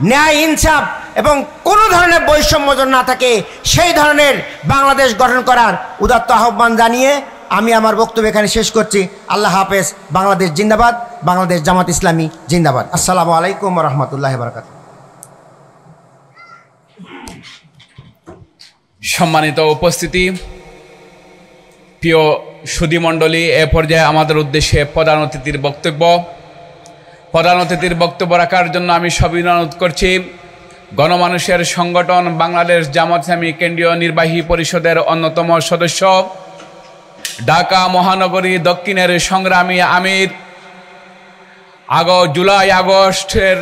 ন্যায় ইনসাফ এবং কোনো ধরনের বৈষম্য যেন না থাকে, সেই ধরনের বাংলাদেশ গঠন করার উদাত্ত আহ্বান জানিয়ে আমি আমার বক্তব্য এখানে শেষ করছি। আল্লাহ হাফেজ। বাংলাদেশ জিন্দাবাদ। বাংলাদেশ জামাত ইসলামী জিন্দাবাদ। আসসালামু আলাইকুম ওয়া রাহমাতুল্লাহি ওয়া বারাকাতুহু। সম্মানিত উপস্থিতি, প্রিয় সুধীমণ্ডলী, এ পর্যায়ে আমাদের উদ্দেশ্যে প্রধান অতিথির বক্তব্য রাখার জন্য আমি সবিনয় অনুরোধ করছি গণমানুষের সংগঠন বাংলাদেশ জামাত ইসলামী কেন্দ্রীয় নির্বাহী পরিষদের অন্যতম সদস্য, ঢাকা মহানগরী দক্ষিণের সংগ্রামী আমির, জুলাই আগস্টের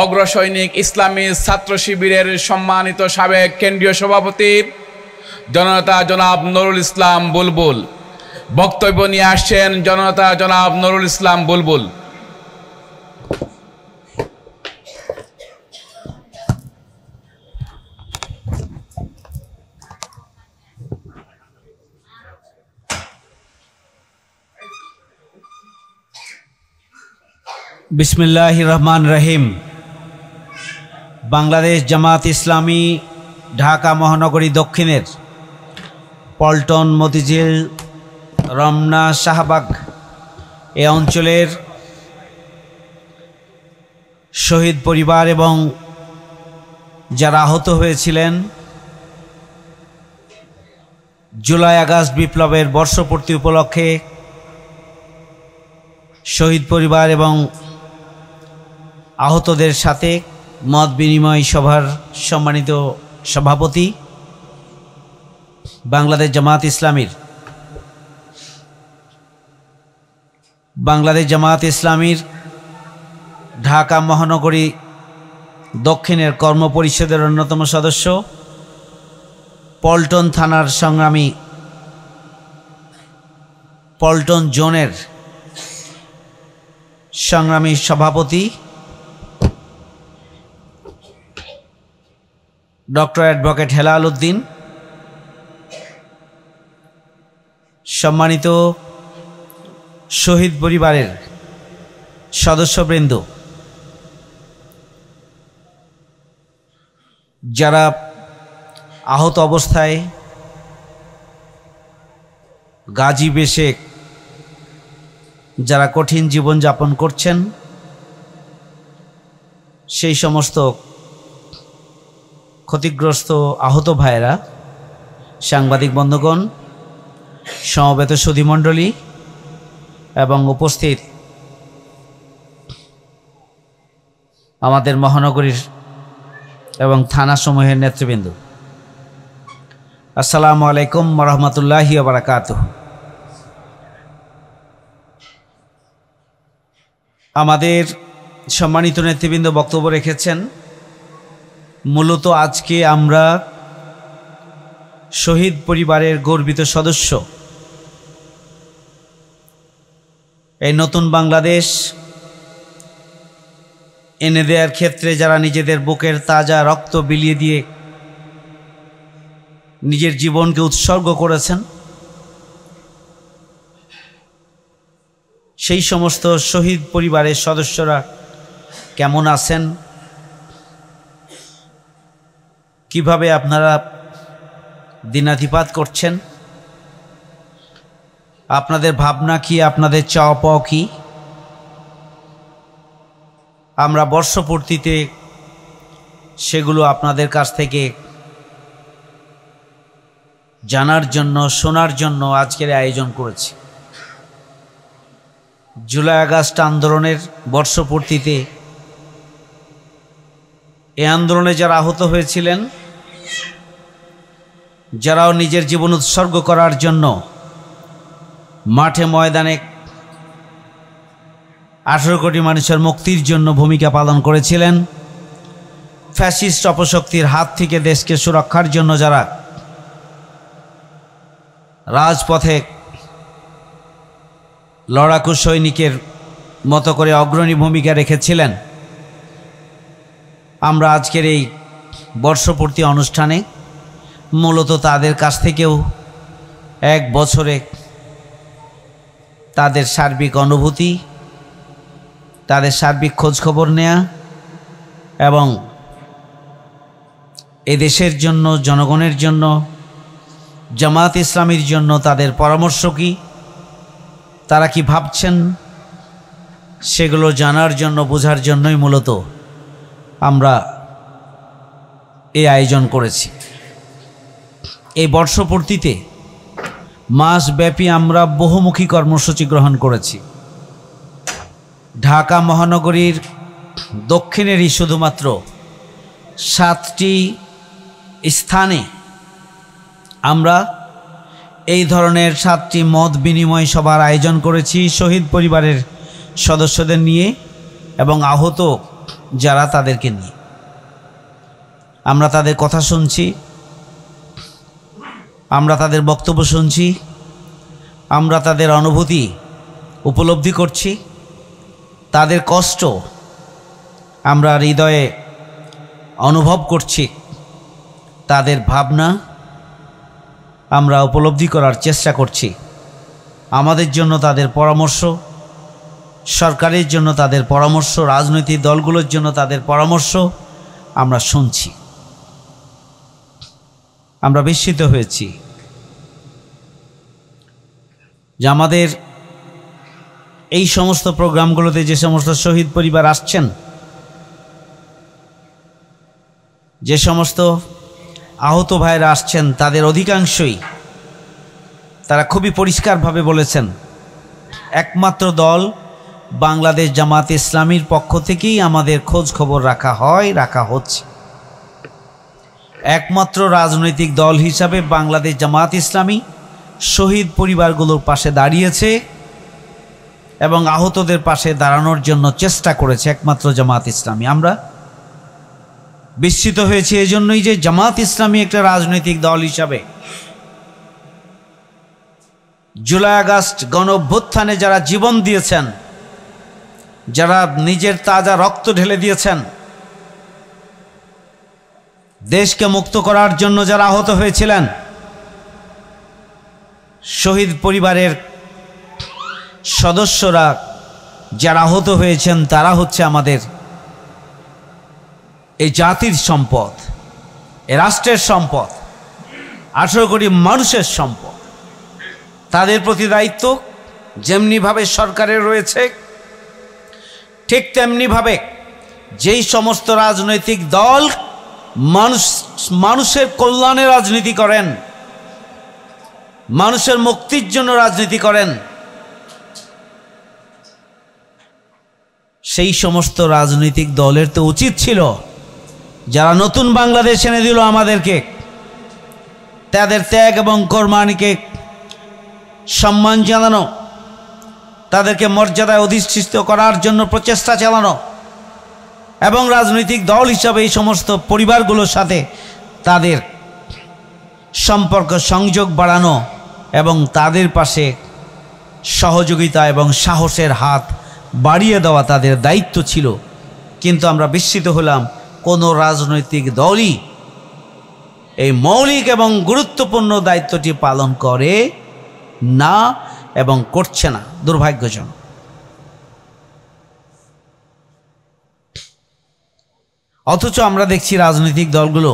অগ্রসৈনিক ইসলামী ছাত্র শিবিরের সম্মানিত সাবেক কেন্দ্রীয় সভাপতি জননেতা জনাব নুরুল ইসলাম বুলবুল। বক্তব্য নিয়ে আসছেন জননেতা জনাব নুরুল ইসলাম বুলবুল। বিসমিল্লাহির রহমান রহিম। বাংলাদেশ জামাত ইসলামী ঢাকা মহানগরী দক্ষিণের পল্টন, মতিঝিল, রমনা, শাহবাগ এ অঞ্চলের শহীদ পরিবার এবং যারা আহত হয়েছিলেন জুলাই আগস্ট বিপ্লবের বর্ষপূর্তি উপলক্ষে শহীদ পরিবার এবং আহতদের সাথে মত বিনিময় সভার সম্মানিত সভাপতি বাংলাদেশ জামাত ইসলামীর ঢাকা মহানগরী দক্ষিণের কর্ম পরিষদের অন্যতম সদস্য, পল্টন থানার সংগ্রামী, পল্টন জোনের সংগ্রামী সভাপতি ডক্টর অ্যাডভোকেট হেলাল উদ্দিন, সম্মানিত শহীদ পরিবারের সদস্যবৃন্দ, যারা আহত অবস্থায় গাজী বেশে যারা কঠিন জীবনযাপন করছেন, সেই সমস্ত ক্ষতিগ্রস্ত আহত ভাইয়েরা, সাংবাদিক বন্ধুগণ, সমবেত সুধীমণ্ডলী এবং উপস্থিত আমাদের মহানগরীর এবং থানাসমূহের নেতৃবৃন্দ, আসসালামু আলাইকুম ওয়া রাহমাতুল্লাহি ওয়া বারাকাতুহু। আমাদের সম্মানিত নেতৃবৃন্দ বক্তব্য রেখেছেন। মূলত আজকে আমরা শহীদ পরিবারের গর্বিত সদস্য, এই নতুন বাংলাদেশ এনে দেওয়ার ক্ষেত্রে যারা নিজেদের বুকের তাজা রক্ত বিলিয়ে দিয়ে নিজের জীবনকে উৎসর্গ করেছেন, সেই সমস্ত শহীদ পরিবারের সদস্যরা কেমন আছেন, কিভাবে আপনারা দিনাতিপাত করছেন, আপনাদের ভাবনা কি, আপনাদের চাওয়া পাওয়া কি, আমরা বর্ষপূর্তিতে সেগুলো আপনাদের কাছ থেকে জানার জন্য, শোনার জন্য আজকের আয়োজন করেছি। জুলাই আগস্ট আন্দোলনের বর্ষপূর্তিতে এই আন্দোলনে যারা আহত হয়েছিলেন, যারাও নিজের জীবন উৎসর্গ করার জন্য মাঠে ময়দানে 18 কোটি মানুষের মুক্তির জন্য ভূমিকা পালন করেছিলেন, ফ্যাসিস্ট অপশক্তির হাত থেকে দেশকে সুরক্ষার জন্য যারা রাজপথে লড়াকু সৈনিকের মতো করে অগ্রণী ভূমিকা রেখেছিলেন, আমরা আজকের এই বর্ষপূর্তি অনুষ্ঠানে মূলত তাদের কাছ থেকেও এক বছরে তাদের সার্বিক অনুভূতি, তাদের সার্বিক খোঁজখবর নেয়া এবং এদেশের জন্য, জনগণের জন্য, জামাত ইসলামীর জন্য তাদের পরামর্শ কি, তারা কি ভাবছেন, সেগুলো জানার জন্য, বোঝার জন্যই মূলত আমরা এই আয়োজন করেছি। এই বর্ষপূর্তিতে মাসব্যাপী আমরা বহুমুখী কর্মসূচি গ্রহণ করেছি। ঢাকা মহানগরীর দক্ষিণেরই শুধুমাত্র 7টি স্থানে আমরা এই ধরনের 7টি মত বিনিময় সভার আয়োজন করেছি শহীদ পরিবারের সদস্যদের নিয়ে এবং আহত যারা তাদেরকে নিয়ে। আমরা তাদের কথা শুনছি, আমরা তাদের বক্তব্য শুনছি, আমরা তাদের অনুভূতি উপলব্ধি করছি, তাদের কষ্ট আমরা হৃদয়ে অনুভব করছি, তাদের ভাবনা আমরা উপলব্ধি করার চেষ্টা করছি। আমাদের জন্য তাদের পরামর্শ, সরকারের জন্য তাদের পরামর্শ, রাজনৈতিক দলগুলোর জন্য তাদের পরামর্শ আমরা শুনছি। আমরা বিস্মিত হয়েছি যে আমাদের এই সমস্ত প্রোগ্রামগুলোতে যে সমস্ত শহীদ পরিবার আসছেন, যে সমস্ত আহত ভাইরা আসছেন, তাদের অধিকাংশই তারা খুবই পরিষ্কারভাবে বলেছেন একমাত্র দল বাংলাদেশ জামাত ইসলামীর পক্ষ থেকেই আমাদের খোঁজ খবর রাখা হয়, রাখা হচ্ছে। একমাত্র রাজনৈতিক দল হিসাবে বাংলাদেশ জামাত ইসলামী শহীদ পরিবারগুলোর পাশে দাঁড়িয়েছে এবং আহতদের পাশে দাঁড়ানোর জন্য চেষ্টা করেছে একমাত্র জামাত ইসলামী। আমরা বিস্মিত হয়েছি এজন্যই যে জামাত ইসলামী একটা রাজনৈতিক দল হিসাবে জুলাই আগস্ট গণ অভ্যুত্থানে যারা জীবন দিয়েছেন, যারা নিজের তাজা রক্ত ঢেলে দিয়েছেন, দেশকে মুক্ত করার জন্য যারা আহত হয়েছিলেন, শহীদ পরিবারের সদস্যরা যারা আহত হয়েছেন, তারা হচ্ছে আমাদের এই জাতির সম্পদ, এ রাষ্ট্রের সম্পদ, 18 কোটি মানুষের সম্পদ। তাদের প্রতি দায়িত্ব যেমনিভাবে সরকারের রয়েছে, ঠিক তেমনিভাবে যেই সমস্ত রাজনৈতিক দল মানুষের কল্যাণে রাজনীতি করেন, মানুষের মুক্তির জন্য রাজনীতি করেন, সেই সমস্ত রাজনৈতিক দলের তো উচিত ছিল যারা নতুন বাংলাদেশ এনে দিল আমাদেরকে, তাদের ত্যাগ এবং কোরবানিকে সম্মান জানানো, তাদেরকে মর্যাদায় অধিষ্ঠিত করার জন্য প্রচেষ্টা চালানো এবং রাজনৈতিক দল হিসাবে এই সমস্ত পরিবারগুলোর সাথে তাদের সম্পর্ক সংযোগ বাড়ানো এবং তাদের পাশে সহযোগিতা এবং সাহসের হাত বাড়িয়ে দেওয়া তাদের দায়িত্ব ছিল। কিন্তু আমরা বিস্মিত হলাম কোনো রাজনৈতিক দলই এই মৌলিক এবং গুরুত্বপূর্ণ দায়িত্বটি পালন করে না এবং করছে না। দুর্ভাগ্যজনক। অথচ আমরা দেখছি রাজনৈতিক দলগুলো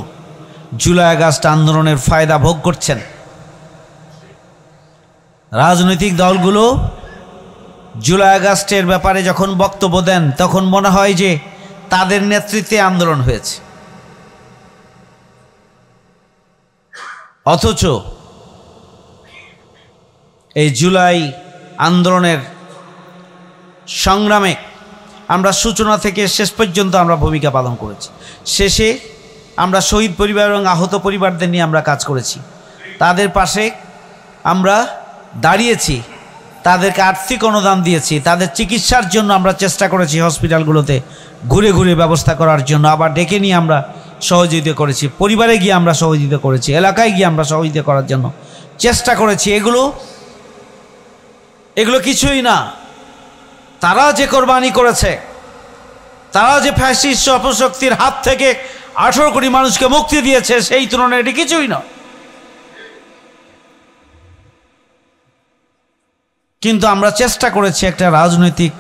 জুলাই আগস্ট আন্দোলনের ফায়দা ভোগ করছেন। রাজনৈতিক দলগুলো জুলাই আগস্টের ব্যাপারে যখন বক্তব্য দেন তখন মনে হয় যে তাদের নেতৃত্বে আন্দোলন হয়েছে, অথচ এই জুলাই আন্দোলনের সংগ্রামে আমরা সূচনা থেকে শেষ পর্যন্ত আমরা ভূমিকা পালন করেছি। শেষে আমরা শহীদ পরিবার এবং আহত পরিবারদের নিয়ে আমরা কাজ করেছি, তাদের পাশে আমরা দাঁড়িয়েছি, তাদেরকে আর্থিক অনুদান দিয়েছি, তাদের চিকিৎসার জন্য আমরা চেষ্টা করেছি হসপিটালগুলোতে ঘুরে ঘুরে ব্যবস্থা করার জন্য, আবার ডেকে নিয়ে আমরা সহযোগিতা করেছি, পরিবারে গিয়ে আমরা সহযোগিতা করেছি, এলাকায় গিয়ে আমরা সহযোগিতা করার জন্য চেষ্টা করেছি। এগুলো কিছুই না। তারা যে কোরবানি করেছে, তারা যে ফ্যাসিস্ট অপশক্তির হাত থেকে 18 কোটি মানুষকে মুক্তি দিয়েছে, সেই তুলনায় এটি কিছুই না। কিন্তু আমরা চেষ্টা করেছি একটা রাজনৈতিক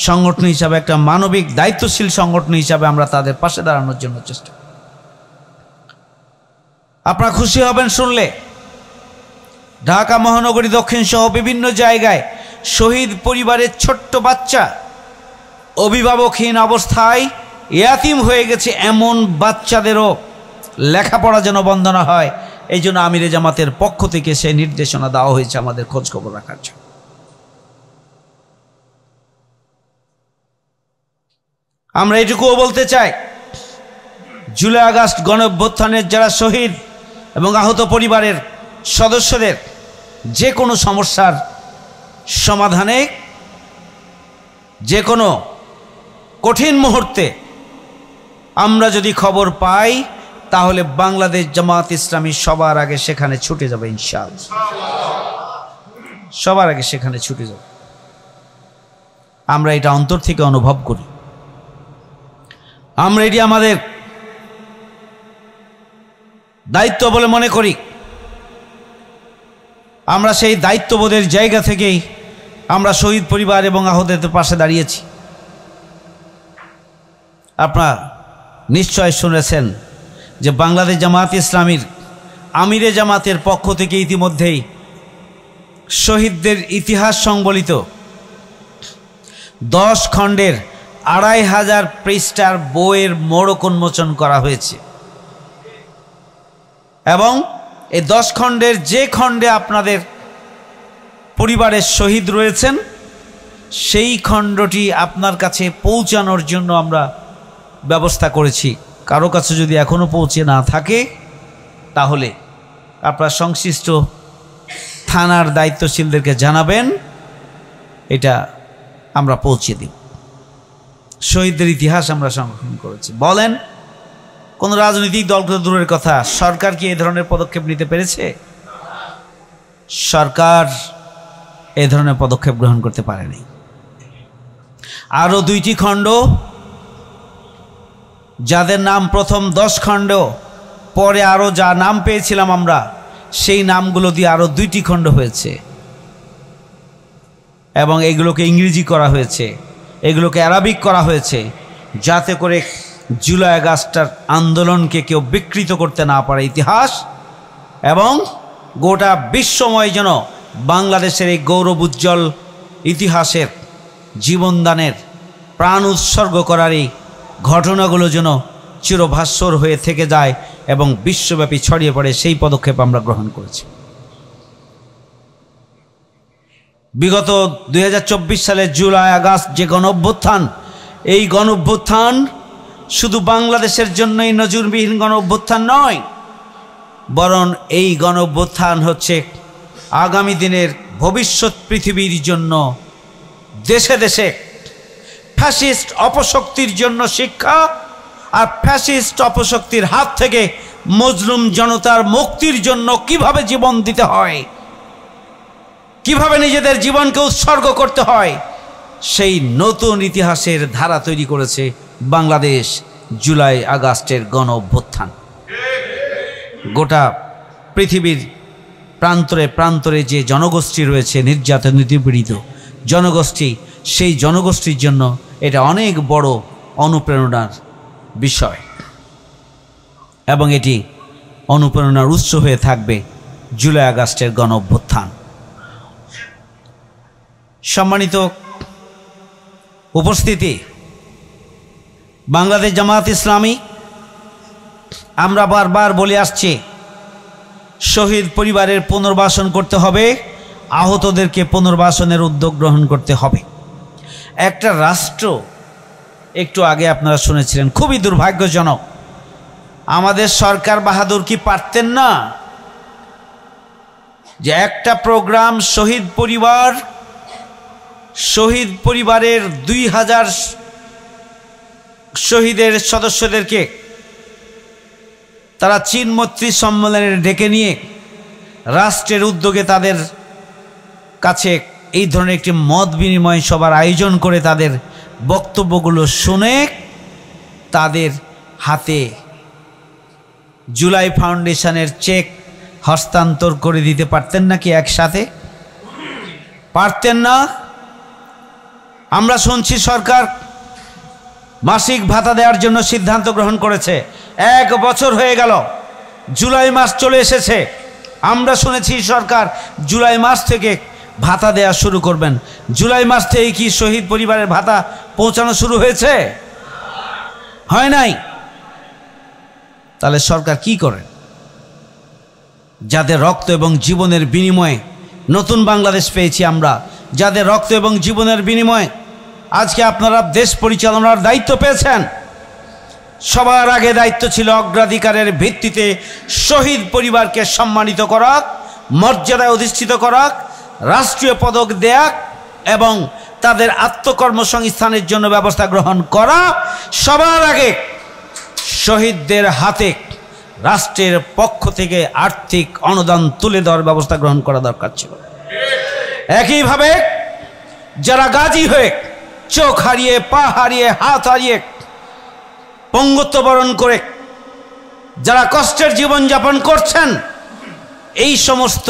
সংগঠন হিসাবে, একটা মানবিক দায়িত্বশীল সংগঠন হিসাবে আমরা তাদের পাশে দাঁড়ানোর জন্য চেষ্টা। আপনারা খুশি হবেন শুনলে ঢাকা মহানগরী দক্ষিণ সহ বিভিন্ন জায়গায় শহীদ পরিবারের ছোট্ট বাচ্চা অভিভাবকহীন অবস্থায় ইয়াতিম হয়ে গেছে, এমন বাচ্চাদেরও লেখাপড়া যেন বন্ধ না হয় এই জন্য আমিরে জামাতের পক্ষ থেকে সেই নির্দেশনা দেওয়া হয়েছে আমাদের খোঁজ খবর রাখার জন্য। আমরা এটুকুও বলতে চাই, জুলাই আগস্ট গণ অভ্যুত্থানের যারা শহীদ এবং আহত পরিবারের সদস্যদের যে কোনো সমস্যার সমাধানে, যে কোনো কঠিন মুহূর্তে আমরা যদি খবর পাই তাহলে বাংলাদেশ জামাত ইসলামী সবার আগে সেখানে ছুটে যাবে ইনশাআল্লাহ, সবার আগে সেখানে ছুটে যাবে। আমরা এটা অন্তর থেকে অনুভব করি, আমরা এটি আমাদের দায়িত্ব বলে মনে করি। আমরা সেই দায়িত্ববোধের জায়গা থেকেই আমরা শহীদ পরিবার এবং আহতদের পাশে দাঁড়িয়েছি। আপনারা নিশ্চয় শুনেছেন যে বাংলাদেশ জামাত ইসলামীর আমিরে জামাতের পক্ষ থেকে ইতিমধ্যেই শহীদদের ইতিহাস সংবলিত 10 খণ্ডের 2500 পৃষ্ঠার বইয়ের মোড়ক উন্মোচন করা হয়েছে এবং এই 10 খণ্ডের যে খণ্ডে আপনাদের পরিবারের শহীদ রয়েছেন সেই খণ্ডটি আপনার কাছে পৌঁছানোর জন্য আমরা ব্যবস্থা করেছি। কারো কাছে যদি এখনো পৌঁছে না থাকে তাহলে আপনার সংশ্লিষ্ট থানার দায়িত্বশীলদেরকে জানাবেন, এটা আমরা পৌঁছে দিই। শহীদদের ইতিহাস আমরা সংরক্ষণ করেছি। বলেন, কোন রাজনৈতিক দলকে দূরের কথা, সরকার কি এই ধরনের পদক্ষেপ নিতে পেরেছে? সরকার এই ধরনের পদক্ষেপ গ্রহণ করতে পারেনি। আরও 2টি খণ্ড, যাদের নাম প্রথম 10 খণ্ড, পরে আরও যা নাম পেয়েছিলাম আমরা সেই নামগুলো দিয়ে আরও 2টি খণ্ড হয়েছে এবং এগুলোকে ইংরেজি করা হয়েছে, এগুলোকে আরবিক করা হয়েছে, যাতে করে জুলাই আগস্টের আন্দোলনকে কেউ বিকৃত করতে না পারে ইতিহাস, এবং গোটা বিশ্বময় যেন বাংলাদেশের এই গৌরব উজ্জ্বল ইতিহাসের জীবনদানের প্রাণ উৎসর্গ করার এই ঘটনাগুলো যেন চিরভাস্বর হয়ে থেকে যায় এবং বিশ্বব্যাপী ছড়িয়ে পড়ে, সেই পদক্ষেপ আমরা গ্রহণ করেছি। বিগত 2024 সালের জুলাই আগস্ট যে গণঅভ্যুত্থান, এই গণঅভ্যুত্থান শুধু বাংলাদেশের জন্যই নজিরবিহীন গণঅভ্যুত্থান নয়, বরং এই গণঅভ্যুত্থান হচ্ছে আগামী দিনের ভবিষ্যৎ পৃথিবীর জন্য দেশে দেশে ফ্যাসিস্ট অপশক্তির জন্য শিক্ষা, আর ফ্যাসিস্ট অপশক্তির হাত থেকে মজলুম জনতার মুক্তির জন্য কিভাবে জীবন দিতে হয়, কিভাবে নিজেদের জীবনকে উৎসর্গ করতে হয়, সেই নতুন ইতিহাসের ধারা তৈরি করেছে বাংলাদেশ জুলাই আগস্টের গণ অভ্যুত্থান। গোটা পৃথিবীর প্রান্তরে প্রান্তরে যে জনগোষ্ঠী রয়েছে, নির্যাতন নিপীড়িত জনগোষ্ঠী, সেই জনগোষ্ঠীর জন্য এটা অনেক বড় অনুপ্রেরণার বিষয় এবং এটি অনুপ্রেরণার উৎস হয়ে থাকবে জুলাই আগস্টের গণ অভ্যুত্থান। সম্মানিত উপস্থিতি, বাংলাদেশ জামাত ইসলামী আমরা বারবার বলে আসছি, শহীদ পরিবারের পুনর্বাসন করতে হবে, আহতদেরকে পুনর্বাসনের উদ্যোগ গ্রহণ করতে হবে। একটা রাষ্ট্র, একটু আগে আপনারা শুনেছিলেন, খুবই দুর্ভাগ্যজনক, আমাদের সরকার বাহাদুর কি পারতেন না যে একটা প্রোগ্রাম শহীদ পরিবারের 2000 শহীদের সদস্যদেরকে তারা চীন মৈত্রী সম্মেলনে ডেকে নিয়ে রাষ্ট্রের উদ্যোগে তাদের কাছে এই ধরনের একটি মত বিনিময় সভার আয়োজন করে তাদের বক্তব্যগুলো শুনে তাদের হাতে জুলাই ফাউন্ডেশনের চেক হস্তান্তর করে দিতে পারতেন নাকি একসাথে? পারতেন না? আমরা শুনছি সরকার মাসিক ভাতা দেওয়ার জন্য সিদ্ধান্ত গ্রহণ করেছে। 1 বছর হয়ে গেল, জুলাই মাস চলে এসেছে, আমরা শুনেছি সরকার জুলাই মাস থেকে ভাতা দেওয়া শুরু করবেন। জুলাই মাস থেকে কি শহীদ পরিবারের ভাতা পৌঁছানো শুরু হয়েছে? হয় নাই। তাহলে সরকার কি করে? যাদের রক্ত এবং জীবনের বিনিময়ে নতুন বাংলাদেশ পেয়েছি আমরা, যাদের রক্ত এবং জীবনের বিনিময়ে আজকে আপনারা দেশ পরিচালনার দায়িত্ব পেয়েছেন, সবার আগে দায়িত্ব ছিল অগ্রাধিকারের ভিত্তিতে শহীদ পরিবারকে সম্মানিত করা, মর্যাদায় অধিষ্ঠিত করা, রাষ্ট্রীয় পদক দেয়া এবং তাদের আত্মকর্মসংস্থানের জন্য ব্যবস্থা গ্রহণ করা। সবার আগে শহীদদের হাতে রাষ্ট্রের পক্ষ থেকে আর্থিক অনুদান তুলে দেওয়ার ব্যবস্থা গ্রহণ করা দরকার ছিল। একইভাবে যারা গাজী হয়ে চোখ হারিয়ে, পা হারিয়ে, হাত হারিয়ে, পঙ্গুত্ব বরণ করে যারা কষ্টের জীবনযাপন করছেন, এই সমস্ত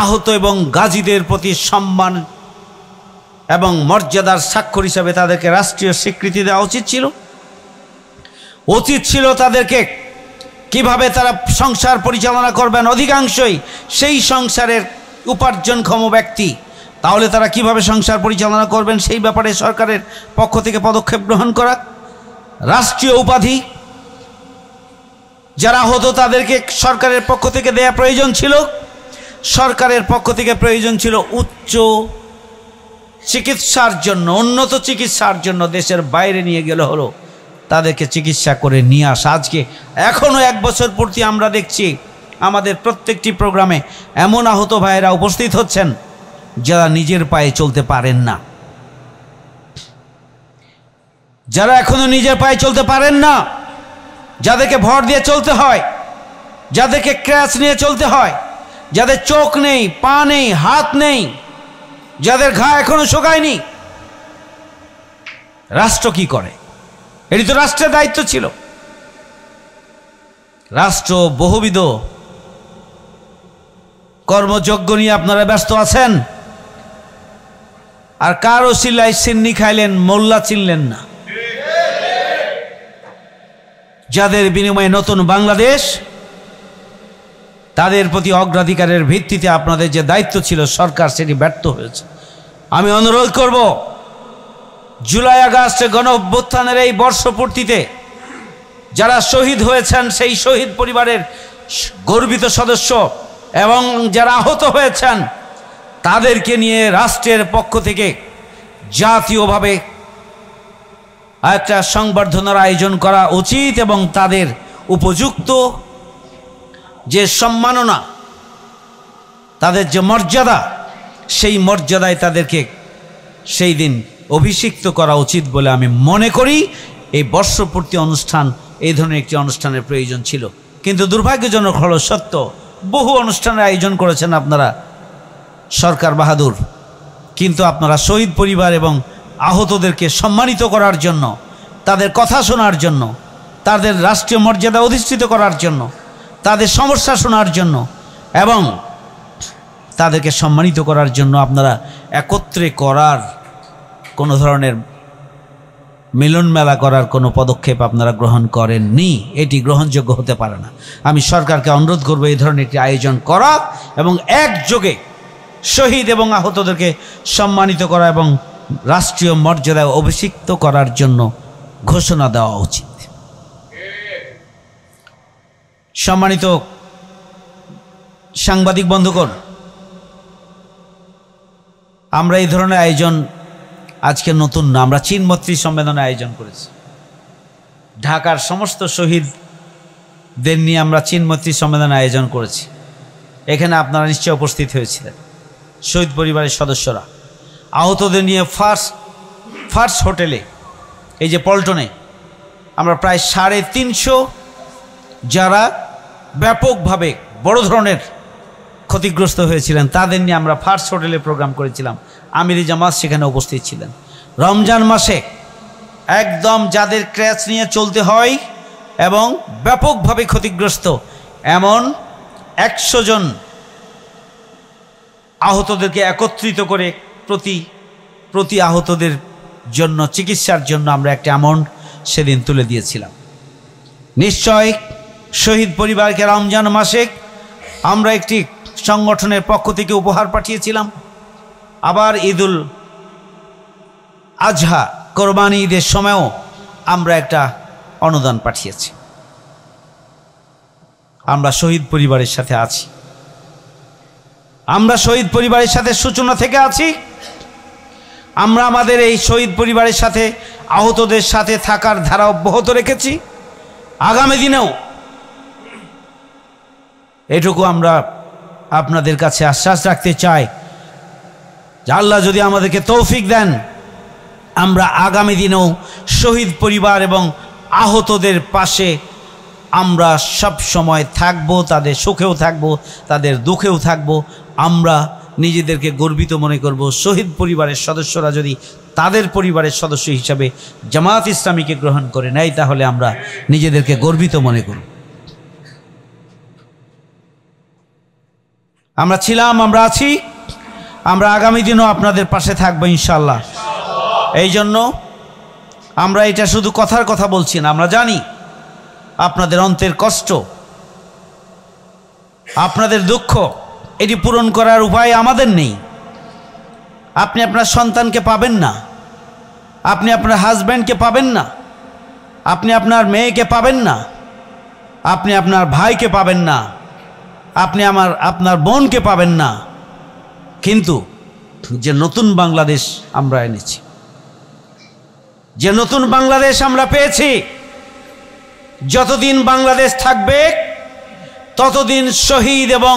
আহত এবং গাজীদের প্রতি সম্মান এবং মর্যাদার স্বাক্ষর হিসাবে তাদেরকে রাষ্ট্রীয় স্বীকৃতি দেওয়া উচিত ছিল। তাদেরকে কিভাবে তারা সংসার পরিচালনা করবেন, অধিকাংশই সেই সংসারের উপার্জনক্ষম ব্যক্তি, তাহলে তারা কিভাবে সংসার পরিচালনা করবেন সেই ব্যাপারে সরকারের পক্ষ থেকে পদক্ষেপ গ্রহণ করা। রাষ্ট্রীয় উপাধি যারা হতো তাদেরকে সরকারের পক্ষ থেকে দেয়া প্রয়োজন ছিল। সরকারের পক্ষ থেকে প্রয়োজন ছিল উচ্চ চিকিৎসার জন্য, উন্নত চিকিৎসার জন্য দেশের বাইরে নিয়ে গেলে হলো তাদেরকে চিকিৎসা করে নিয়ে আসা। আজকে এখনও 1 বছর পূর্তি আমরা দেখছি আমাদের প্রত্যেকটি প্রোগ্রামে এমন আহত ভাইয়েরা উপস্থিত হচ্ছেন যারা নিজের পায়ে চলতে পারেন না, যারা এখনো নিজের পায়ে চলতে পারেন না, যাদেরকে ভর দিয়ে চলতে হয়, যাদেরকে ক্র্যাচ নিয়ে চলতে হয়, যাদের চোখ নেই, পা নেই, হাত নেই, যাদের ঘা এখনো শুকায়নি। রাষ্ট্র কি করে? এটি তো রাষ্ট্রের দায়িত্ব ছিল। রাষ্ট্র বহুবিধ কর্মযজ্ঞ নিয়ে আপনারা ব্যস্ত আছেন, আর কারো সিলাই সিন্নি খাইলেন, মোল্লা চিনলেন না। যাদের বিনিময়ে নতুন বাংলাদেশ, তাদের প্রতি অগ্রাধিকারের ভিত্তিতে আপনাদের যে দায়িত্ব ছিল সরকার সেটি ব্যর্থ হয়েছে। আমি অনুরোধ করব, জুলাই আগস্টে গণ অভ্যুত্থানের এই বর্ষপূর্তিতে যারা শহীদ হয়েছেন সেই শহীদ পরিবারের গর্বিত সদস্য এবং যারা আহত হয়েছেন তাদেরকে নিয়ে রাষ্ট্রের পক্ষ থেকে জাতীয়ভাবে একটা সংবর্ধনার আয়োজন করা উচিত এবং তাদের উপযুক্ত যে সম্মাননা, তাদের যে মর্যাদা, সেই মর্যাদায় তাদেরকে সেই দিন অভিষিক্ত করা উচিত বলে আমি মনে করি। এই বর্ষপূর্তি অনুষ্ঠান, এই ধরনের একটি অনুষ্ঠানের প্রয়োজন ছিল, কিন্তু দুর্ভাগ্যজনক হলো সত্য, বহু অনুষ্ঠানের আয়োজন করেছেন আপনারা, সরকার বাহাদুর, কিন্তু আপনারা শহীদ পরিবার এবং আহতদেরকে সম্মানিত করার জন্য, তাদের কথা শোনার জন্য, তাদের রাষ্ট্রীয় মর্যাদা অধিষ্ঠিত করার জন্য, তাদের সমস্যা শোনার জন্য এবং তাদেরকে সম্মানিত করার জন্য আপনারা একত্রে করার কোনো ধরনের মিলন মেলা করার কোনো পদক্ষেপ আপনারা গ্রহণ করেননি। এটি গ্রহণযোগ্য হতে পারে না। আমি সরকারকে অনুরোধ করব এই ধরনের একটি আয়োজন করা এবং একযোগে শহীদ এবং আহতদেরকে সম্মানিত করা এবং রাষ্ট্রীয় মর্যাদায় অভিষিক্ত করার জন্য ঘোষণা দেওয়া উচিত। সম্মানিত সাংবাদিক বন্ধুগণ, আমরা এই ধরনের আয়োজন আজকে নতুন না, আমরা চিনমৈত্রী সম্মেলনে আয়োজন করেছি। ঢাকার সমস্ত শহীদদের নিয়ে আমরা চিনমৈত্রী সম্মেলন আয়োজন করেছি। এখানে আপনারা নিশ্চয় উপস্থিত হয়েছিলেন, শহীদ পরিবারের সদস্যরা। আহতদের নিয়ে ফার্স্ট হোটেলে, এই যে পল্টনে, আমরা প্রায় 350 যারা ব্যাপকভাবে বড় ধরনের ক্ষতিগ্রস্ত হয়েছিলেন তাদের নিয়ে আমরা ফার্স্ট হোটেলে প্রোগ্রাম করেছিলাম। আমিরি জামাত সেখানে উপস্থিত ছিলেন। রমজান মাসে একদম যাদের ক্র্যাচ নিয়ে চলতে হয় এবং ব্যাপকভাবে ক্ষতিগ্রস্ত এমন 100 জন আহতদেরকে একত্রিত করে প্রতি আহতদের জন্য চিকিৎসার জন্য আমরা একটা অ্যামাউন্ট সেদিন তুলে দিয়েছিলাম। নিশ্চয় শহীদ পরিবারকে রমজান মাসে আমরা একটি সংগঠনের পক্ষ থেকে উপহার পাঠিয়েছিলাম। আবার ঈদুল আজহা, কোরবানি ঈদের সময়ও আমরা একটা অনুদান পাঠিয়েছি। আমরা শহীদ পরিবারের সাথে আছি, আমরা শহীদ পরিবারের সাথে সূচনা থেকে আছি। আমরা আমাদের এই শহীদ পরিবারের সাথে আহতদের সাথে থাকার ধারা অব্যাহত রেখেছি। আগামী দিনেও এটুকু আমরা আপনাদের কাছে আশ্বাস রাখতে চাই যে আল্লাহ যদি আমাদেরকে তৌফিক দেন, আমরা আগামী দিনেও শহীদ পরিবার এবং আহতদের পাশে আমরা সব সময় থাকব, তাদের সুখেও থাকব, তাদের দুঃখেও থাকব। আমরা নিজেদেরকে গর্বিত মনে করব। শহীদ পরিবারের সদস্যরা যদি তাদের পরিবারের সদস্য হিসাবে জামাত ইসলামীকে গ্রহণ করে নেয়, তাহলে আমরা নিজেদেরকে গর্বিত মনে করব। আমরা ছিলাম, আমরা আছি, আমরা আগামী দিনও আপনাদের পাশে থাকবো ইনশাআল্লাহ। এই জন্য আমরা এটা শুধু কথার কথা বলছি না, আমরা জানি আপনাদের অন্তের কষ্ট, আপনাদের দুঃখ, এটি পূরণ করার উপায় আমাদের নেই। আপনি আপনার সন্তানকে পাবেন না, আপনি আপনার হাজব্যান্ডকে পাবেন না, আপনি আপনার মেয়েকে পাবেন না, আপনি আপনার ভাইকে পাবেন না, আপনি আপনার বোনকে পাবেন না। কিন্তু যে নতুন বাংলাদেশ আমরা এনেছি, যে নতুন বাংলাদেশ আমরা পেয়েছি, যতদিন বাংলাদেশ থাকবে ততদিন শহীদ এবং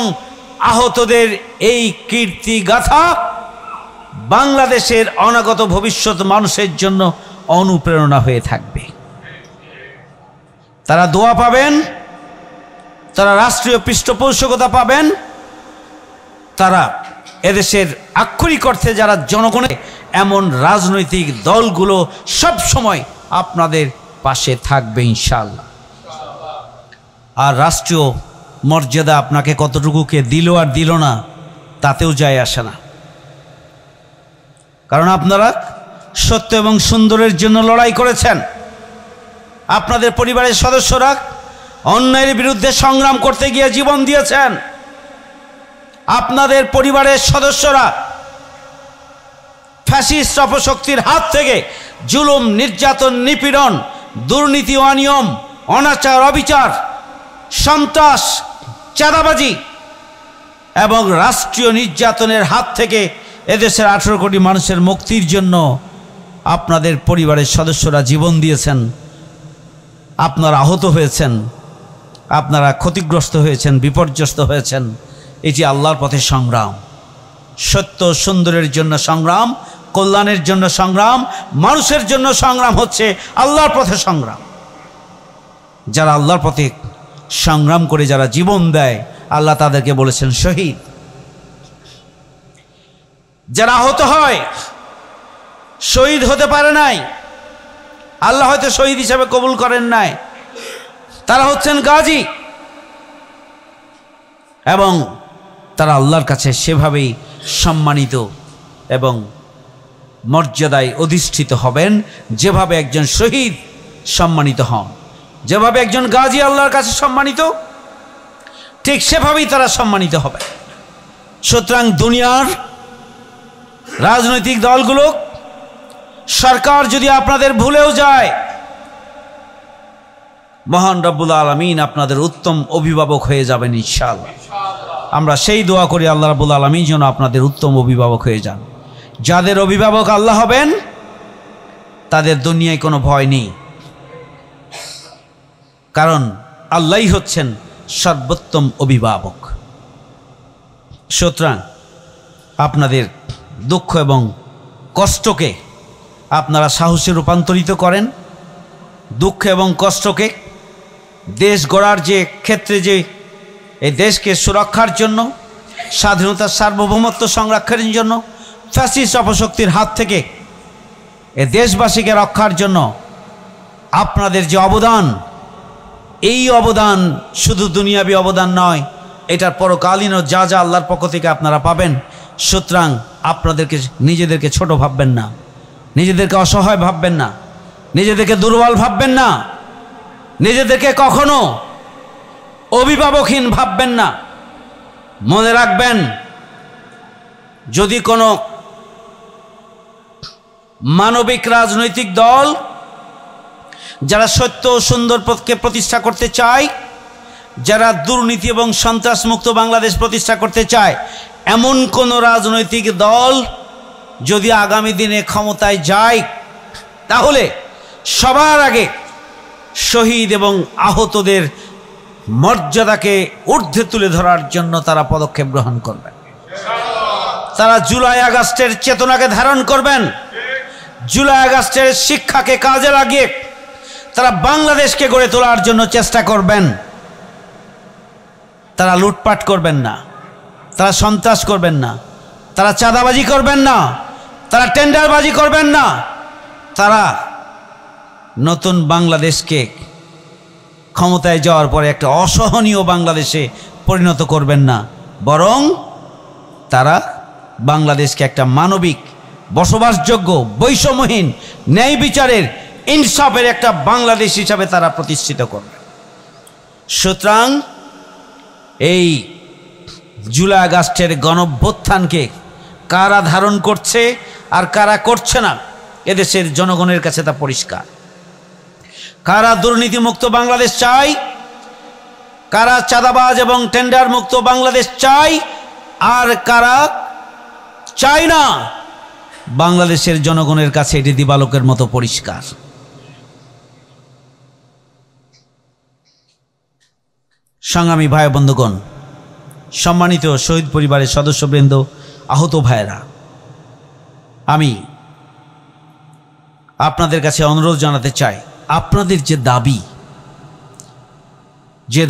আহতদের এই কীর্তি গাথা বাংলাদেশের অনাগত ভবিষ্যৎ মানুষের জন্য অনুপ্রেরণা হয়ে থাকবে। তারা দোয়া পাবেন, তারা রাষ্ট্রীয় পৃষ্ঠপোষকতা পাবেন, তারা এদেশের আক্ষরিক অর্থে যারা জনগণের, এমন রাজনৈতিক দলগুলো সব সময় আপনাদের পাশে থাকবে ইনশাআল্লাহ। আর রাষ্ট্রীয় মর্যাদা আপনাকে কতটুকুকে দিল আর দিল না তাতেও যায় আসে না, কারণ আপনারা সত্য এবং সুন্দরের জন্য লড়াই করেছেন। আপনাদের পরিবারের সদস্যরা অন্যায়ের বিরুদ্ধে সংগ্রাম করতে গিয়ে জীবন দিয়েছেন। আপনাদের পরিবারের সদস্যরা ফ্যাসিস্ট অপশক্তির হাত থেকে জুলুম, নির্যাতন, নিপীড়ন, দুর্নীতি, অনিয়ম, অনাচার, অবিচার, সন্ত্রাস, চাঁদাবাজি এবং রাষ্ট্রীয় নির্যাতনের হাত থেকে এদেশের 18 কোটি মানুষের মুক্তির জন্য আপনাদের পরিবারের সদস্যরা জীবন দিয়েছেন। আপনারা আহত হয়েছেন, আপনারা ক্ষতিগ্রস্ত হয়েছেন, বিপর্যস্ত হয়েছেন। এটি আল্লাহর পথে সংগ্রাম, সত্য সুন্দরের জন্য সংগ্রাম, কল্যাণের জন্য সংগ্রাম, মানুষের জন্য সংগ্রাম হচ্ছে আল্লাহর পথে সংগ্রাম। যারা আল্লাহর পথে সংগ্রাম করে যারা জীবন দেয়, আল্লাহ তাদেরকে বলেছেন শহীদ। যারা আহত হয়, শহীদ হতে পারে নাই, আল্লাহ হয়তো শহীদ হিসাবে কবুল করেন নাই, তারা হচ্ছেন গাজী এবং তারা আল্লাহর কাছে সেভাবেই সম্মানিত এবং মর্যাদায় অধিষ্ঠিত হবেন যেভাবে একজন শহীদ সম্মানিত হন। যেভাবে একজন গাজী আল্লাহর কাছে সম্মানিত, ঠিক সেভাবেই তারা সম্মানিত হবে। সুতরাং দুনিয়ার রাজনৈতিক দলগুলো, সরকার যদি আপনাদের ভুলেও যায়, মহান রব্বুল আলামিন আপনাদের উত্তম অভিভাবক হয়ে যাবেন ইনশাআল্লাহ। আমরা সেই দোয়া করি আল্লাহ রাব্বুল আলামিন যেন আপনাদের উত্তম অভিভাবক হয়ে যান। যাদের অভিভাবক আল্লাহ হবেন তাদের দুনিয়ায় কোনো ভয় নেই, কারণ আল্লাহই হচ্ছেন সর্বোত্তম অভিভাবক। সুতরাং আপনাদের দুঃখ এবং কষ্টকে আপনারা সাহসে রূপান্তরিত করেন। দুঃখ এবং কষ্টকে দেশ গড়ার যে ক্ষেত্রে, যে এই দেশকে সুরক্ষার জন্য, স্বাধীনতার সার্বভৌমত্ব সংরক্ষণের জন্য, ফ্যাসিস্ট অপশক্তির হাত থেকে এ দেশবাসীকে রক্ষার জন্য আপনাদের যে অবদান, এই অবদান শুধু দুনিয়াবী অবদান নয়, এটার পরকালীনও যা যা আল্লাহর পক্ষ থেকে আপনারা পাবেন। সুতরাং আপনাদেরকে নিজেদেরকে ছোট ভাববেন না, নিজেদেরকে অসহায় ভাববেন না, নিজেদেরকে দুর্বল ভাববেন না, নিজেদেরকে কখনো অভিভাবকহীন ভাববেন না। মনে রাখবেন, যদি কোনো মানবিক রাজনৈতিক দল যারা সত্য ও সুন্দর পথকে প্রতিষ্ঠা করতে চায়, যারা দুর্নীতি এবং সন্ত্রাসমুক্ত বাংলাদেশ প্রতিষ্ঠা করতে চায়, এমন কোন রাজনৈতিক দল যদি আগামী দিনে ক্ষমতায় যায়, তাহলে সবার আগে শহীদ এবং আহতদের মর্যাদাকে ঊর্ধ্বে তুলে ধরার জন্য তারা পদক্ষেপ গ্রহণ করবেন। তারা জুলাই আগস্টের চেতনাকে ধারণ করবেন। জুলাই আগস্টের শিক্ষাকে কাজে লাগিয়ে তারা বাংলাদেশকে গড়ে তোলার জন্য চেষ্টা করবেন। তারা লুটপাট করবেন না, তারা সন্ত্রাস করবেন না, তারা চাঁদাবাজি করবেন না, তারা টেন্ডারবাজি করবেন না, তারা নতুন বাংলাদেশকে ক্ষমতায় যাওয়ার পরে একটা অসহনীয় বাংলাদেশে পরিণত করবেন না, বরং তারা বাংলাদেশকে একটা মানবিক, বসবাসযোগ্য, বৈষম্যহীন, ন্যায় বিচারের, ইনসাফের একটা বাংলাদেশ হিসাবে তারা প্রতিষ্ঠিত করবে। সুতরাং এই জুলাই আগস্টের গণঅভ্যুত্থানকে কারা ধারণ করছে আর কারা করছে না, এদেশের জনগণের কাছে তা পরিষ্কার। কারা দুর্নীতিমুক্ত বাংলাদেশ চায়, কারা চাঁদাবাজ এবং টেন্ডার মুক্ত বাংলাদেশ চায়, আর কারা চায় না, বাংলাদেশের জনগণের কাছে এটি দিবালোকের মতো পরিষ্কার। সংগ্রামী ভাই বন্ধুগণ, সম্মানিত শহীদ পরিবারের সদস্যবৃন্দ, আহত ভাইয়েরা, আমি আপনাদের কাছে অনুরোধ জানাতে চাই, আপনাদের যে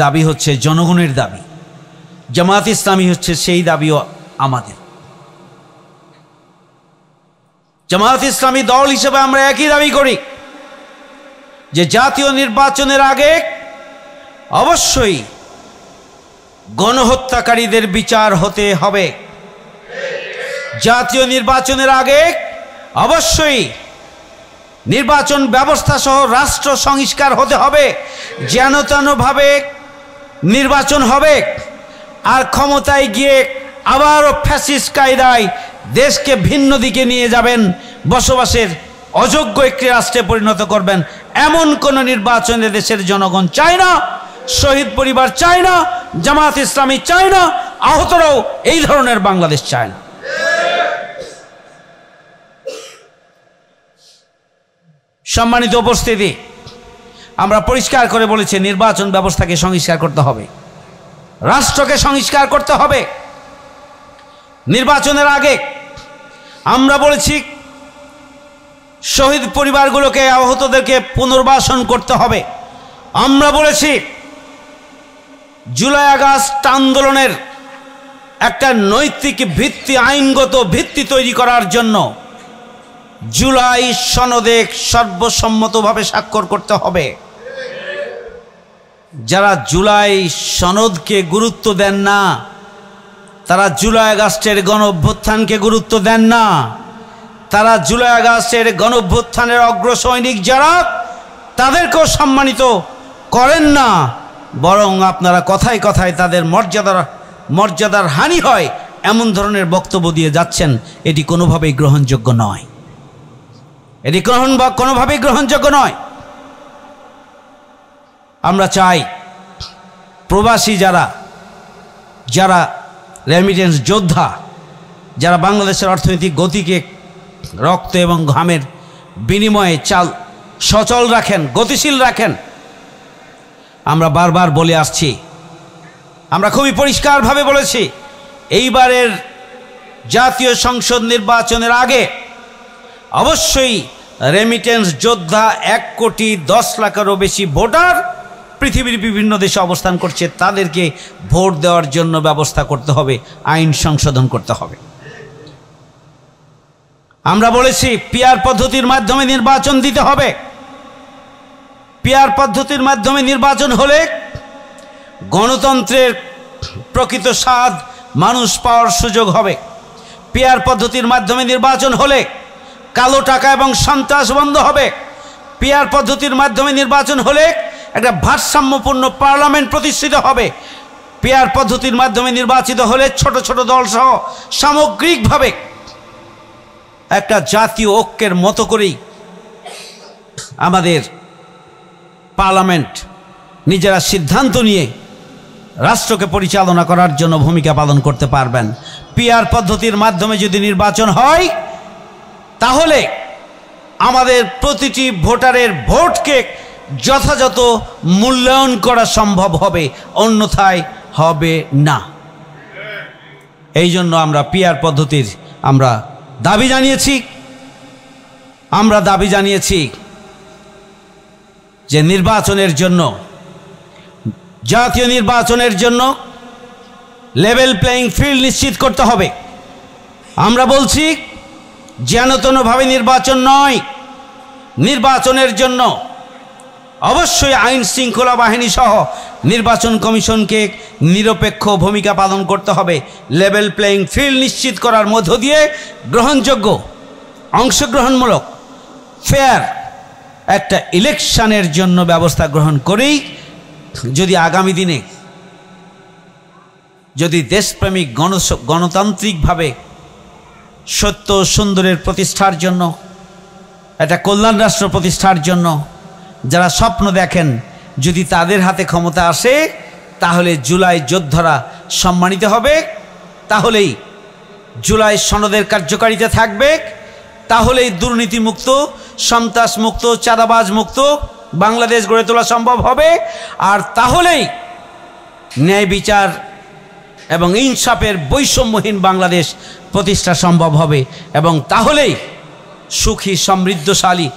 দাবি হচ্ছে জনগণের দাবি, জামায়াত ইসলামী হচ্ছে সেই দাবিও আমাদের। জামায়াত ইসলামী দল হিসেবে আমরা একই দাবি করি যে জাতীয় নির্বাচনের আগে অবশ্যই গণহত্যাকারীদের বিচার হতে হবে। জাতীয় নির্বাচনের আগে অবশ্যই নির্বাচন ব্যবস্থা সহ রাষ্ট্র সংস্কার হতে হবে। যেন তেনভাবে নির্বাচন হবে আর ক্ষমতায় গিয়ে আবারও ফ্যাসিস্ট কায়দায় দেশকে ভিন্ন দিকে নিয়ে যাবেন, বসবাসের অযোগ্য একটি রাষ্ট্রে পরিণত করবেন, এমন কোন নির্বাচনে দেশের জনগণ চায় না, শহীদ পরিবার চায় না, জামায়াত ইসলামী চায় না, আহতরাও এই ধরনের বাংলাদেশ চায় না। সম্মানিত উপস্থিতি, আমরা পরিষ্কার করে বলেছি নির্বাচন ব্যবস্থাকে সংস্কার করতে হবে, রাষ্ট্রকে সংস্কার করতে হবে। নির্বাচনের আগে আমরা বলেছি শহীদ পরিবারগুলোকে, আহতদেরকে পুনর্বাসন করতে হবে। আমরা বলেছি জুলাই আগস্ট আন্দোলনের একটা নৈতিক ভিত্তি, আইনগত ভিত্তি তৈরি করার জন্য জুলাই সনদে সর্বসম্মতভাবে স্বাক্ষর করতে হবে। যারা জুলাই সনদকে গুরুত্ব দেন না, তারা জুলাই আগস্টের গণঅভ্যুত্থানকে গুরুত্ব দেন না, তারা জুলাই আগস্টের গণঅভ্যুত্থানের অগ্রসৈনিক যারা, তাদেরকেও সম্মানিত করেন না, বরং আপনারা কথায় কথায় তাদের মর্যাদার হানি হয় এমন ধরনের বক্তব্য দিয়ে যাচ্ছেন। এটি কোনোভাবেই গ্রহণযোগ্য নয়, এটি কোনোভাবেই গ্রহণযোগ্য নয়। আমরা চাই প্রবাসী যারা রেমিটেন্স যোদ্ধা, যারা বাংলাদেশের অর্থনৈতিক গতিকে রক্ত এবং ঘামের বিনিময়ে সচল রাখেন, গতিশীল রাখেন, আমরা বারবার বলে আসছি, আমরা খুবই পরিষ্কারভাবে বলেছি, এইবারের জাতীয় সংসদ নির্বাচনের আগে অবশ্যই রেমিটেন্স যোদ্ধা 1,10,00,000-এরও বেশি ভোটার পৃথিবীর বিভিন্ন দেশে অবস্থান করছে, তাদেরকে ভোট দেওয়ার জন্য ব্যবস্থা করতে হবে, আইন সংশোধন করতে হবে। আমরা বলেছি পিআর পদ্ধতির মাধ্যমে নির্বাচন দিতে হবে। পিআর পদ্ধতির মাধ্যমে নির্বাচন হলে গণতন্ত্রের প্রকৃত স্বাদ মানুষ পাওয়ার সুযোগ হবে। পিআর পদ্ধতির মাধ্যমে নির্বাচন হলে কালো টাকা এবং সন্ত্রাস বন্ধ হবে। পিআর পদ্ধতির মাধ্যমে নির্বাচন হলে একটা ভারসাম্যপূর্ণ পার্লামেন্ট প্রতিষ্ঠিত হবে। পিআর পদ্ধতির মাধ্যমে নির্বাচিত হলে ছোট ছোট দল সহ সামগ্রিকভাবে একটা জাতীয় ঐক্যের মতো করেই আমাদের পার্লামেন্ট নিজেরা সিদ্ধান্ত নিয়ে রাষ্ট্রকে পরিচালনা করার জন্য ভূমিকা পালন করতে পারবেন। পিআর পদ্ধতির মাধ্যমে যদি নির্বাচন হয় তাহলে আমাদের প্রতিটি ভোটারের ভোটকে যথাযথ মূল্যায়ন করা সম্ভব হবে, অন্যথায় হবে না। এই জন্য আমরা পিআর পদ্ধতির দাবি জানিয়েছি যে নির্বাচনের জন্য, জাতীয় নির্বাচনের জন্য লেভেল প্লেয়িং ফিল্ড নিশ্চিত করতে হবে। আমরা বলছি যেনতেনভাবে নির্বাচন নয়, নির্বাচনের জন্য অবশ্যই আইন শৃঙ্খলা বাহিনী সহ নির্বাচন কমিশনকে নিরপেক্ষ ভূমিকা পালন করতে হবে। লেভেল প্লেয়িং ফিল্ড নিশ্চিত করার মধ্য দিয়ে গ্রহণযোগ্য, অংশগ্রহণমূলক, ফেয়ার একটা ইলেকশনের জন্য ব্যবস্থা গ্রহণ করেই যদি আগামী দিনে যদি দেশপ্রেমিক গণতান্ত্রিকভাবে সত্য সুন্দরের প্রতিষ্ঠার জন্য, একটা কল্যাণ রাষ্ট্র প্রতিষ্ঠার জন্য যারা স্বপ্ন দেখেন, যদি তাদের হাতে ক্ষমতা আসে তাহলে জুলাই যোদ্ধারা সম্মানিত হবে, তাহলেই জুলাই সনদের কার্যকারিতা থাকবে, তাহলেই দুর্নীতিমুক্ত, সন্ত্রাসমুক্ত, চাঁদাবাজ মুক্ত বাংলাদেশ গড়ে তোলা সম্ভব হবে। আর তাহলেই ন্যায় বিচার এবং ইনসাফের বৈষম্যহীন বাংলাদেশ প্রতিষ্ঠা সম্ভব হবে, এবং তাহলেই সুখী, সমৃদ্ধশালী,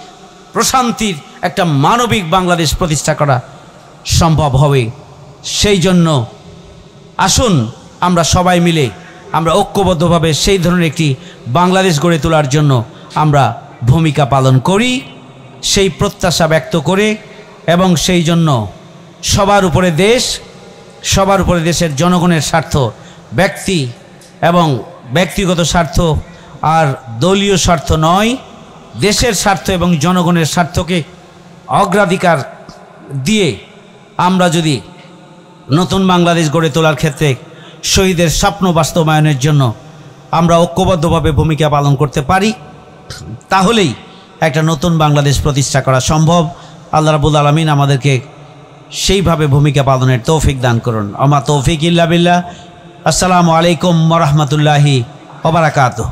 প্রশান্তির একটা মানবিক বাংলাদেশ প্রতিষ্ঠা করা সম্ভব হবে। সেই জন্য আসুন আমরা সবাই মিলে আমরা ঐক্যবদ্ধভাবে সেই ধরনের একটি বাংলাদেশ গড়ে তোলার জন্য আমরা ভূমিকা পালন করি, সেই প্রত্যাশা ব্যক্ত করে, এবং সেই জন্য সবার উপরে দেশ, সবার উপরে দেশের জনগণের স্বার্থ, ব্যক্তি এবং ব্যক্তিগত স্বার্থ আর দলীয় স্বার্থ নয়, দেশের স্বার্থ এবং জনগণের স্বার্থকে অগ্রাধিকার দিয়ে আমরা যদি নতুন বাংলাদেশ গড়ে তোলার ক্ষেত্রে শহীদের স্বপ্ন বাস্তবায়নের জন্য আমরা ঐক্যবদ্ধভাবে ভূমিকা পালন করতে পারি, তাহলেই একটা নতুন বাংলাদেশ প্রতিষ্ঠা করা সম্ভব। আল্লাহ রাব্বুল আলামিন আমাদেরকে সেইভাবে ভূমিকা পালনের তৌফিক দান করুন। আমা তৌফিক ইল্লা বিল্লাহ। আসসালামু আলাইকুম ওয়া রাহমাতুল্লাহি ওয়া বারাকাতুহু।